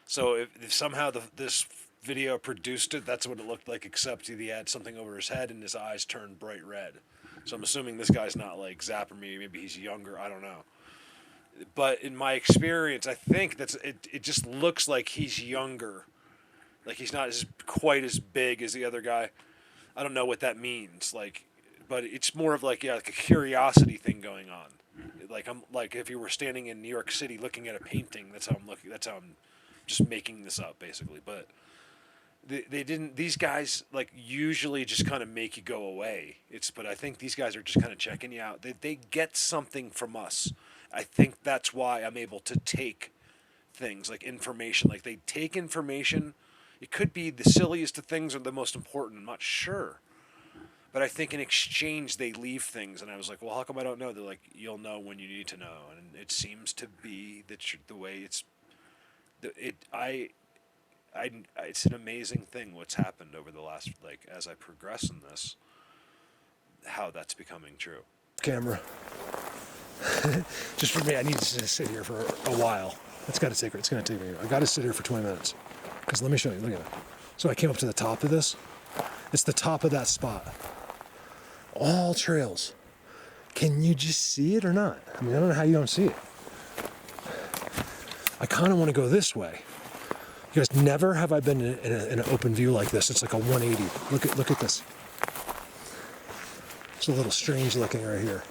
So if somehow this video produced it, that's what it looked like, except he had something over his head and his eyes turned bright red. So I'm assuming this guy's not like zapping me. Maybe he's younger. I don't know. But in my experience, I think it just looks like he's younger. Like he's not quite as big as the other guy. I don't know what that means. But it's more of like a curiosity thing going on. Like if you were standing in New York City looking at a painting, that's how I'm looking. That's how I'm just making this up basically. But they didn't. These guys usually just kind of make you go away. But I think these guys are just kind of checking you out. They get something from us. I think that's why I'm able to take things like information. Like they take information. It could be the silliest of things or the most important. I'm not sure. But I think in exchange they leave things. And I was like, well, how come I don't know? They're like, you'll know when you need to know. And it seems to be the way it's... It's an amazing thing what's happened over the last, as I progress in this, how that's becoming true. Camera. Just for me, I need to sit here for a while. It's going to take me. I got to sit here for 20 minutes. Because let me show you, look at it. So I came up to the top of this. It's the top of that spot. All trails. Can you just see it or not? I mean, I don't know how you don't see it. I kind of want to go this way. You guys, never have I been in an open view like this. It's like a 180. Look at this. It's a little strange looking right here.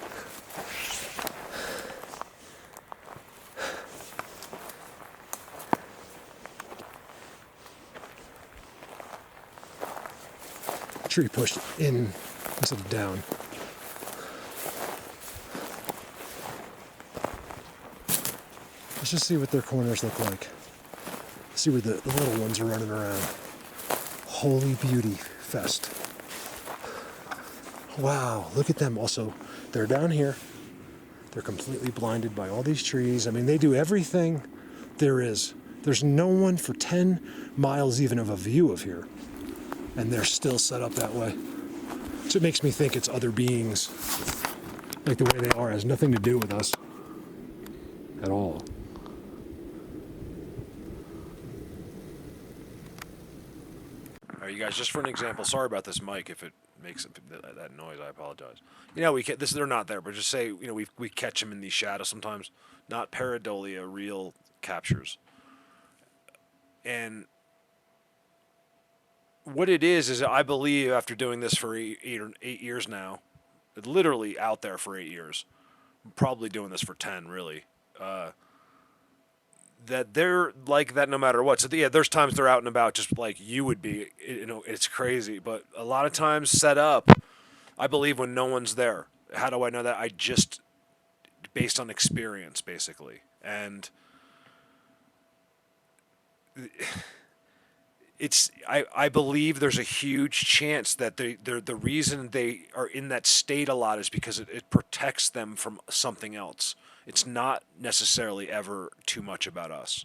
Tree pushed in instead of down. Let's just see what their corners look like. See where the little ones are running around. Holy beauty fest. Wow, look at them. Also, they're down here. They're completely blinded by all these trees. I mean, they do everything there is. There's no one for 10 miles even of a view of here. And they're still set up that way. So it makes me think it's other beings. Like the way they are has nothing to do with us at all. All right, you guys, just for an example, sorry about this mic if it makes that noise, I apologize. You know, they're not there, but just say, you know, we catch them in these shadows sometimes. Not pareidolia, real captures. And what it is I believe after doing this for 8 years now, literally out there for 8 years, probably doing this for 10 really, that they're like that no matter what. So yeah, there's times they're out and about just like you would be, you know, it's crazy. But a lot of times set up, I believe when no one's there. How do I know that? I just, based on experience basically. And I believe there's a huge chance that they're the reason they are in that state a lot is because it protects them from something else. It's not necessarily ever too much about us.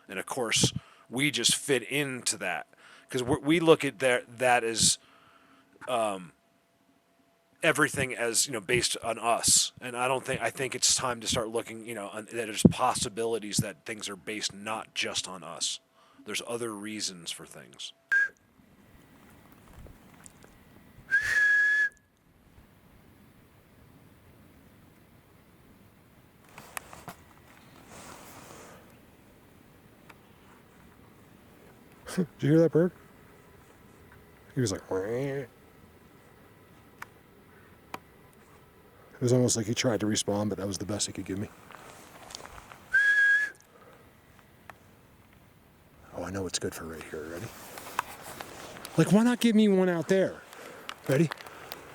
And of course, we just fit into that because we look at that as everything as, you know, based on us. And I think it's time to start looking, you know, that there's possibilities that things are based not just on us. There's other reasons for things. Did you hear that bird? He was like, wah. It was almost like he tried to respawn, but that was the best he could give me. Oh, I know what's good for right here. Ready? Like, why not give me one out there? Ready?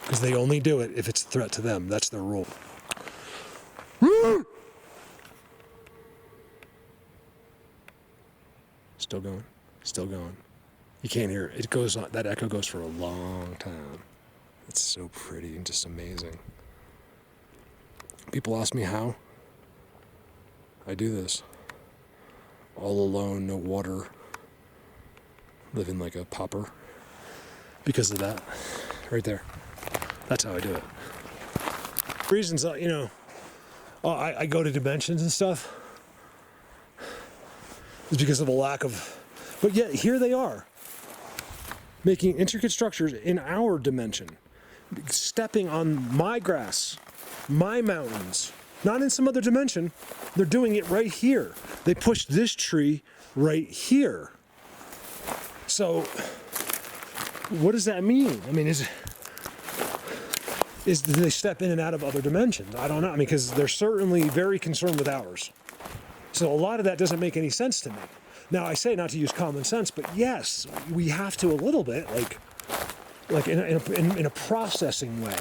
Because they only do it if it's a threat to them. That's their rule. Still going. Still going. You can't hear it. It goes on. That echo goes for a long time. It's so pretty and just amazing. People ask me how. I do this. All alone, no water, living like a pauper. Because of that, right there. That's how I do it. Reasons, you know, I go to dimensions and stuff is because of a lack of, but yet here they are, making intricate structures in our dimension, stepping on my grass, my mountains, not in some other dimension. They're doing it right here. They pushed this tree right here. So, what does that mean? I mean, do they step in and out of other dimensions? I don't know. I mean, because they're certainly very concerned with ours. So a lot of that doesn't make any sense to me. Now, I say not to use common sense, but yes, we have to a little bit, like in a processing way.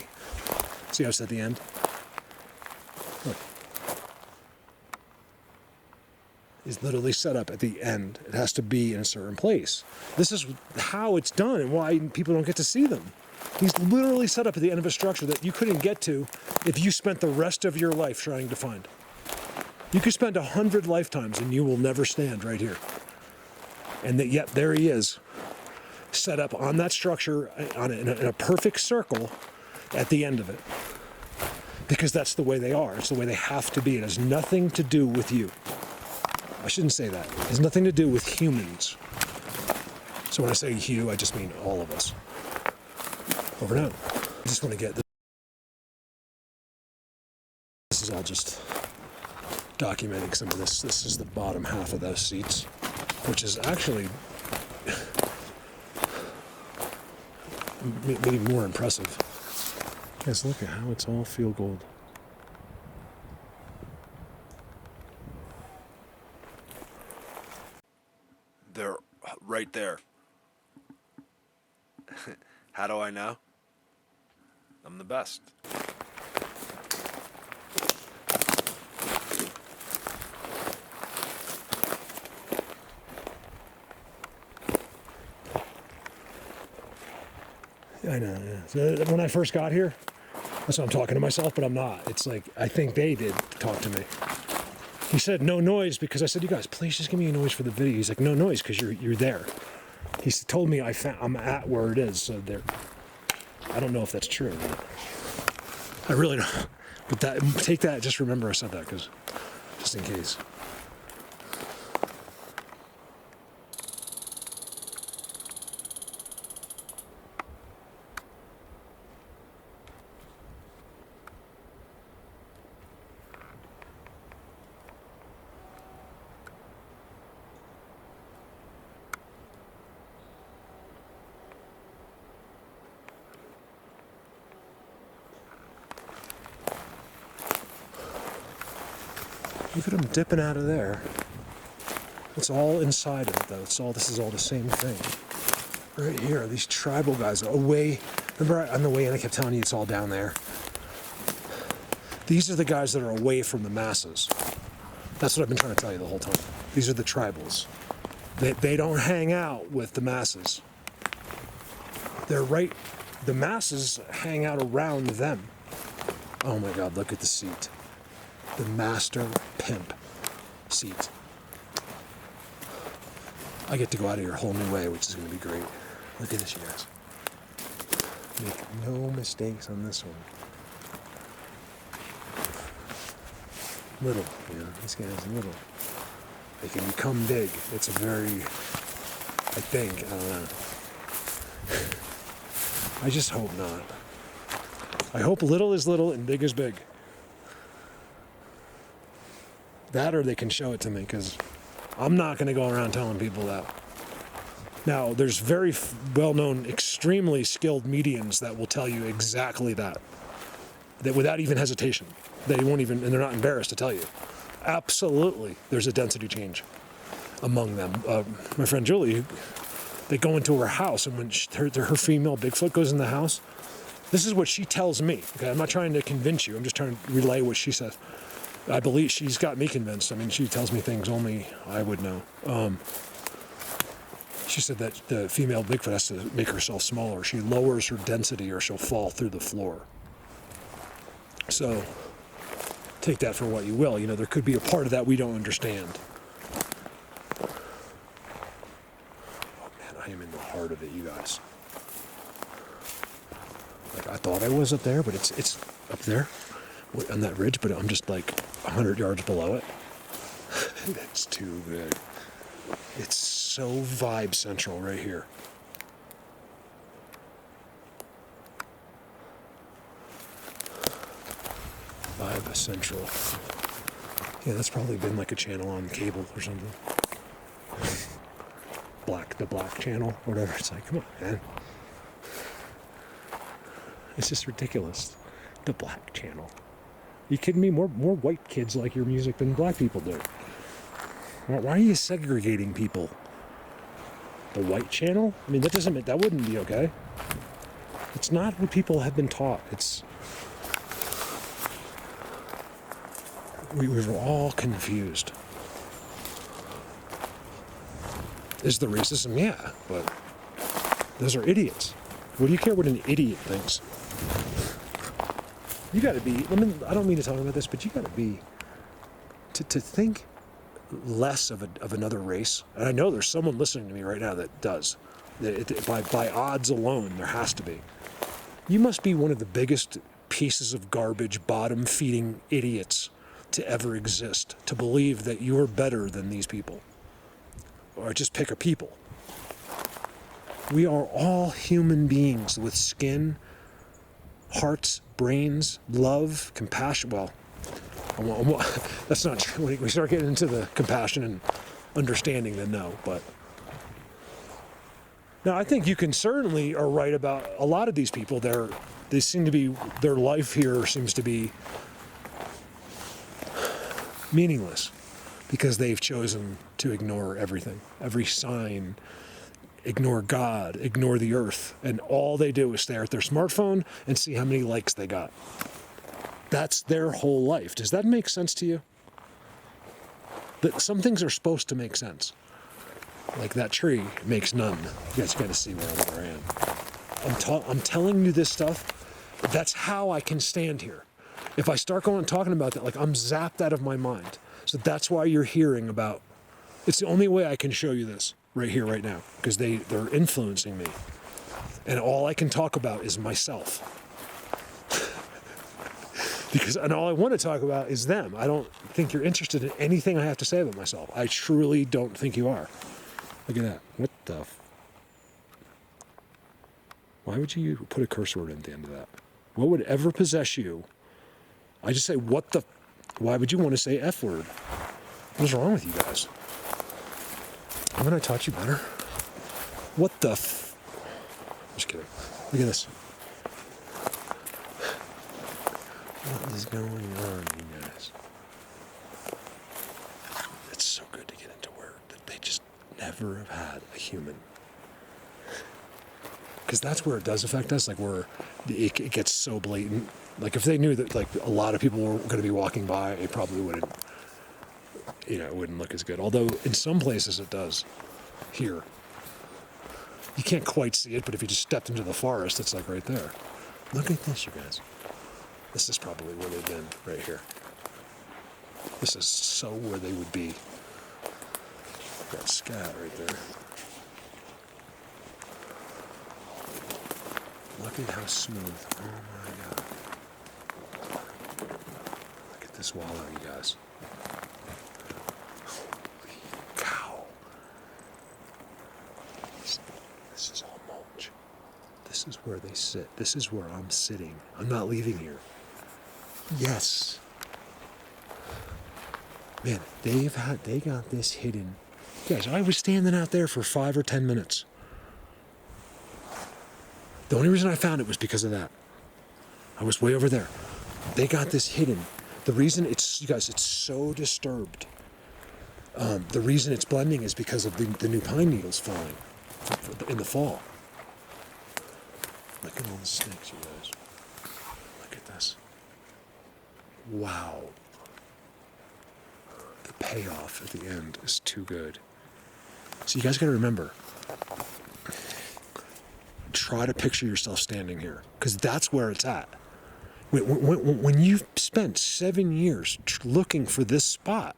See how it's at the end? Look. Is literally set up at the end. It has to be in a certain place. This is how it's done and why people don't get to see them. He's literally set up at the end of a structure that you couldn't get to if you spent the rest of your life trying to find. You could spend 100 lifetimes and you will never stand right here. And that yet there he is, set up on that structure in a perfect circle at the end of it. Because that's the way they are. It's the way they have to be. It has nothing to do with you. I shouldn't say that. It has nothing to do with humans. So when I say you, I just mean all of us. Over now. I just want to get this. This is all just documenting some of this. This is the bottom half of those seats, which is actually maybe more impressive. Guys, look at how it's all field gold. They're right there. How do I know? I'm the best. I know, yeah. So when I first got here, That's what I'm talking to myself, but I'm not. It's like, I think they did talk to me. He said no noise because I said, you guys, please just give me a noise for the video. He's like, no noise because you're there. He told me I'm at where it is, so there. I don't know if that's true. I really don't. But take that. Just remember I said that, because just in case. Look at them dipping out of there. It's all inside of it, though. This is all the same thing. Right here, these tribal guys away. Remember on the way in I kept telling you it's all down there? These are the guys that are away from the masses. That's what I've been trying to tell you the whole time. These are the tribals. They don't hang out with the masses. The masses hang out around them. Oh my God, look at the seat. The master pimp seat. I get to go out of here a whole new way, which is going to be great. Look at this, you guys. Make no mistakes on this one. Little, this guy's little. They can become big. It's a very, I think, I don't know. I just hope not. I hope little is little and big is big. That, or they can show it to me, because I'm not going to go around telling people that. Now, there's very well-known, extremely skilled mediums that will tell you exactly that without even hesitation. They won't even, and they're not embarrassed to tell you. Absolutely, there's a density change among them. My friend Julie, they go into her house, and when her female Bigfoot goes in the house, this is what she tells me. Okay, I'm not trying to convince you. I'm just trying to relay what she says. I believe she's got me convinced. I mean, she tells me things only I would know. She said that the female Bigfoot has to make herself smaller. She lowers her density or she'll fall through the floor. So take that for what you will. There could be a part of that we don't understand. Oh man, I am in the heart of it, you guys. Like, I thought I was up there, but it's up there on that ridge, but I'm just like 100 yards below it. That's too good. It's so vibe central right here. Vibe central. Yeah, that's probably been like a channel on cable or something. The black channel, whatever. It's like, come on, man. It's just ridiculous. The black channel. You kidding me? More white kids like your music than black people do. Why are you segregating people? The white channel? I mean, that wouldn't be okay. It's not what people have been taught. We were all confused. Is there racism? Yeah, but those are idiots. What do you care what an idiot thinks? You got to be, I don't mean to talk about this, but you got to be, to think less of another race. And I know there's someone listening to me right now that does. By odds alone, there has to be. You must be one of the biggest pieces of garbage, bottom-feeding idiots to ever exist, to believe that you're better than these people. Or just pick a people. We are all human beings with skin, hearts, brains, love, compassion. Well, that's not true. When we start getting into the compassion and understanding, then no. But now I think you can certainly are right about a lot of these people. They seem to be, their life here seems to be meaningless because they've chosen to ignore everything, every sign. Ignore God, ignore the earth, and all they do is stare at their smartphone and see how many likes they got. That's their whole life. Does that make sense to you? That some things are supposed to make sense. Like that tree makes none. You guys got to see where I am. I'm telling you this stuff That's how I can stand here. If I start going and talking about that, like I'm zapped out of my mind. So that's why you're hearing about, it's the only way I can show you this right here, right now, because they're influencing me. And all I can talk about is myself. And all I want to talk about is them. I don't think you're interested in anything I have to say about myself. I truly don't think you are. Look at that. What the? Why would you put a curse word at the end of that? What would ever possess you? I just say, what the? Why would you want to say F word? What's wrong with you guys? Haven't I taught you better? What the? Just kidding. Look at this. What is going on, you guys? It's so good to get into where they just never have had a human. Because that's where it does affect us, like where it gets so blatant. Like if they knew that like a lot of people were going to be walking by, it probably wouldn't, it wouldn't look as good. Although in some places it does. Here. You can't quite see it, but if you just stepped into the forest, it's like right there. Look at this, you guys. This is probably where they've been, right here. This is so where they would be. Got scat right there. Look at how smooth. Oh my God. Look at this wallow, you guys. Holy cow. This is all mulch. This is where they sit. This is where I'm sitting. I'm not leaving here. Yes. Man, they got this hidden. Guys, I was standing out there for 5 or 10 minutes. The only reason I found it was because of that. I was way over there. They got this hidden. The reason it's, you guys, it's so disturbed. The reason it's blending is because of the new pine needles falling in the fall. Look at all the snakes, you guys. Look at this. Wow. The payoff at the end is too good. So you guys got to remember, try to picture yourself standing here, because that's where it's at. When you've spent 7 years looking for this spot,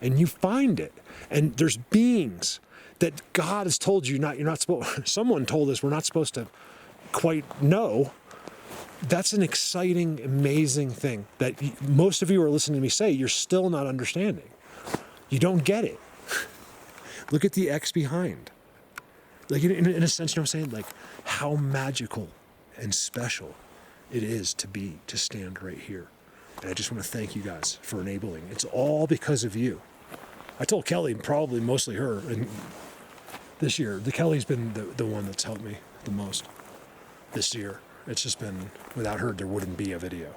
and you find it, and there's beings that God has told you you're not supposed. Someone told us we're not supposed to quite know. That's an exciting, amazing thing that most of you are listening to me say you're still not understanding. You don't get it. Look at the X behind. Like in a sense, you know what I'm saying? Like how magical and special it is to stand right here. And I just want to thank you guys for enabling. It's all because of you. I told Kelly, probably mostly her, and this year, Kelly's been the one that's helped me the most this year. It's just been, without her, there wouldn't be a video.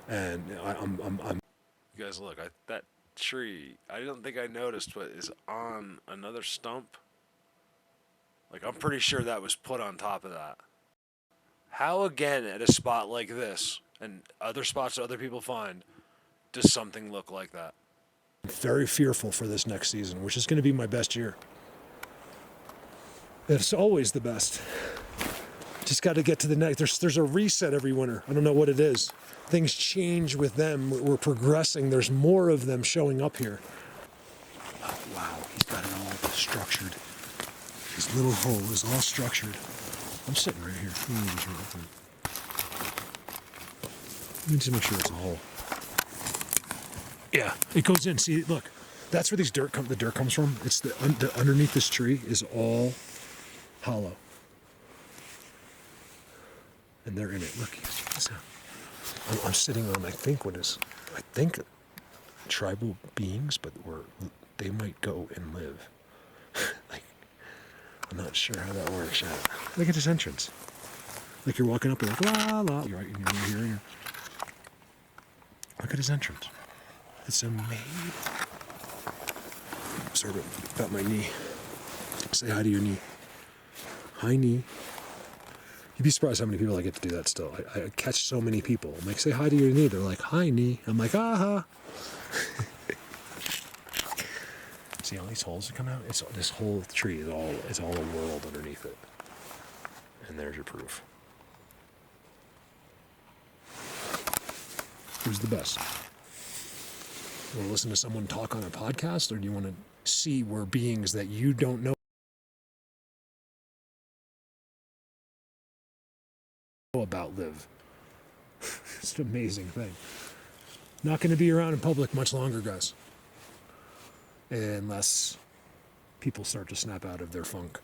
And I'm you guys look, that tree, I don't think I noticed, but is on another stump. Like, I'm pretty sure that was put on top of that. How, again, at a spot like this, and other spots that other people find, does something look like that? I'm very fearful for this next season, which is going to be my best year. It's always the best. Just got to get to the next. There's a reset every winter. I don't know what it is. Things change with them. We're progressing. There's more of them showing up here. Oh, wow, he's got it all structured. His little hole is all structured. I'm sitting right here. Let me just make sure it's a hole. Yeah, it goes in. See, look, that's where the dirt comes from. It's the underneath this tree is all hollow. And they're in it. Look, check this out. I'm sitting on, I think tribal beings, but they might go and live. Like, I'm not sure how that works yet. Look at this entrance. Like you're walking up and like, la, la. You're right, you're here. Look at his entrance. It's amazing. Sorry about my knee. Say hi to your knee. Hi, knee. You'd be surprised how many people I get to do that still. I catch so many people. I'm like, say hi to your knee. They're like, hi, knee. I'm like, aha. See all these holes that come out? This whole tree is all a world underneath it. And there's your proof. Who's the best? You want to listen to someone talk on a podcast, or do you want to see where beings that you don't know about live? It's an amazing thing. Not going to be around in public much longer, guys. Unless people start to snap out of their funk.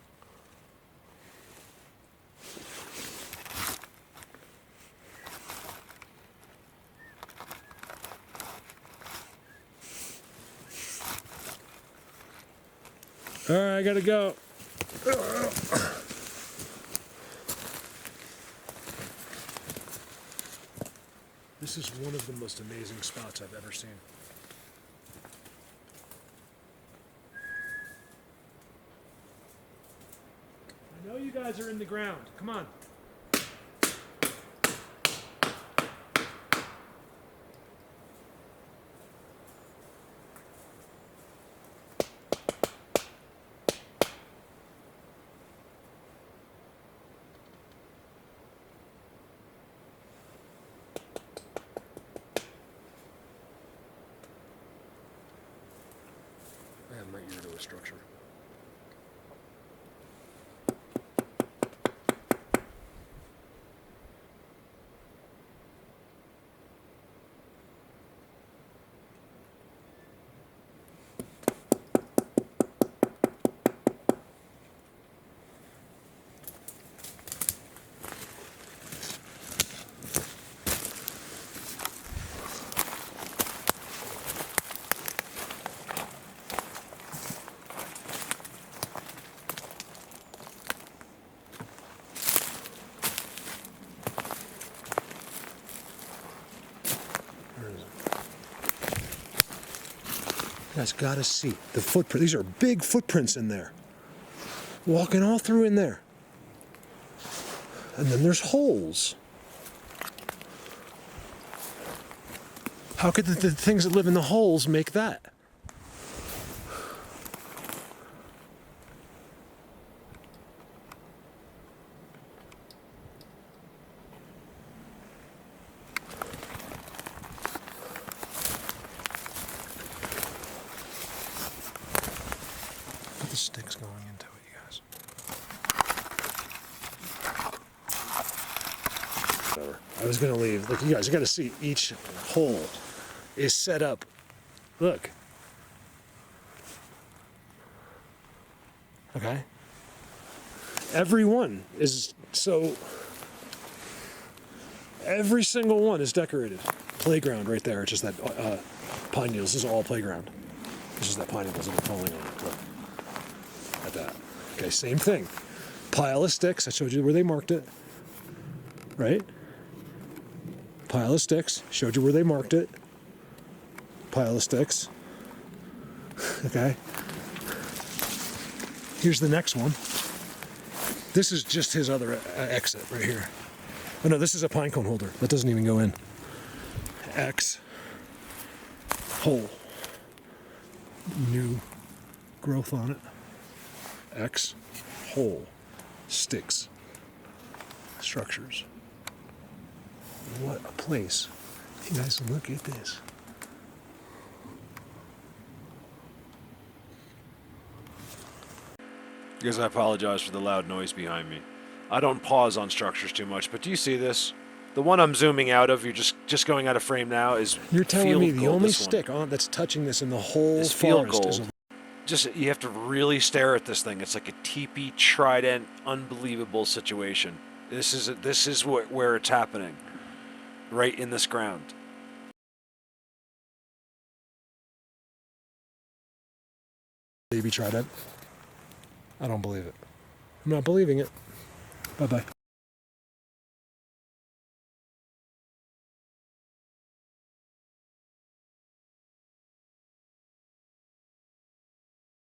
All right, I gotta go. This is one of the most amazing spots I've ever seen. I know you guys are in the ground. Come on. I have my ear to a structure. You guys gotta see the footprint. These are big footprints in there. Walking all through in there. And then there's holes. How could the things that live in the holes make that? Put the sticks going into it, you guys. Whatever. I was gonna leave. Look, you guys, you gotta see each hole is set up. Look. Okay. Every one is so. Every single one is decorated. Playground right there. It's just that pine needles. This is all playground. It's just that pine needles that are falling on it. Look at that. Okay, same thing. Pile of sticks. I showed you where they marked it. Right? Pile of sticks. Showed you where they marked it. Pile of sticks. Okay. Here's the next one. This is just his other exit right here. Oh no, this is a pine cone holder. That doesn't even go in. X. Hole. New growth on it. X. Hole. Sticks. Structures. What a place. You guys, look at this. Because I apologize for the loud noise behind me. I don't pause on structures too much, but do you see this? The one I'm zooming out of, you're just going out of frame now, is You're telling field me the gold, only this one. stick on that's touching this in the whole Is field forest is gold. Just, you have to really stare at this thing. It's like a teepee, trident, unbelievable situation. This is where it's happening. Right in this ground. baby trident. I don't believe it. I'm not believing it. Bye-bye.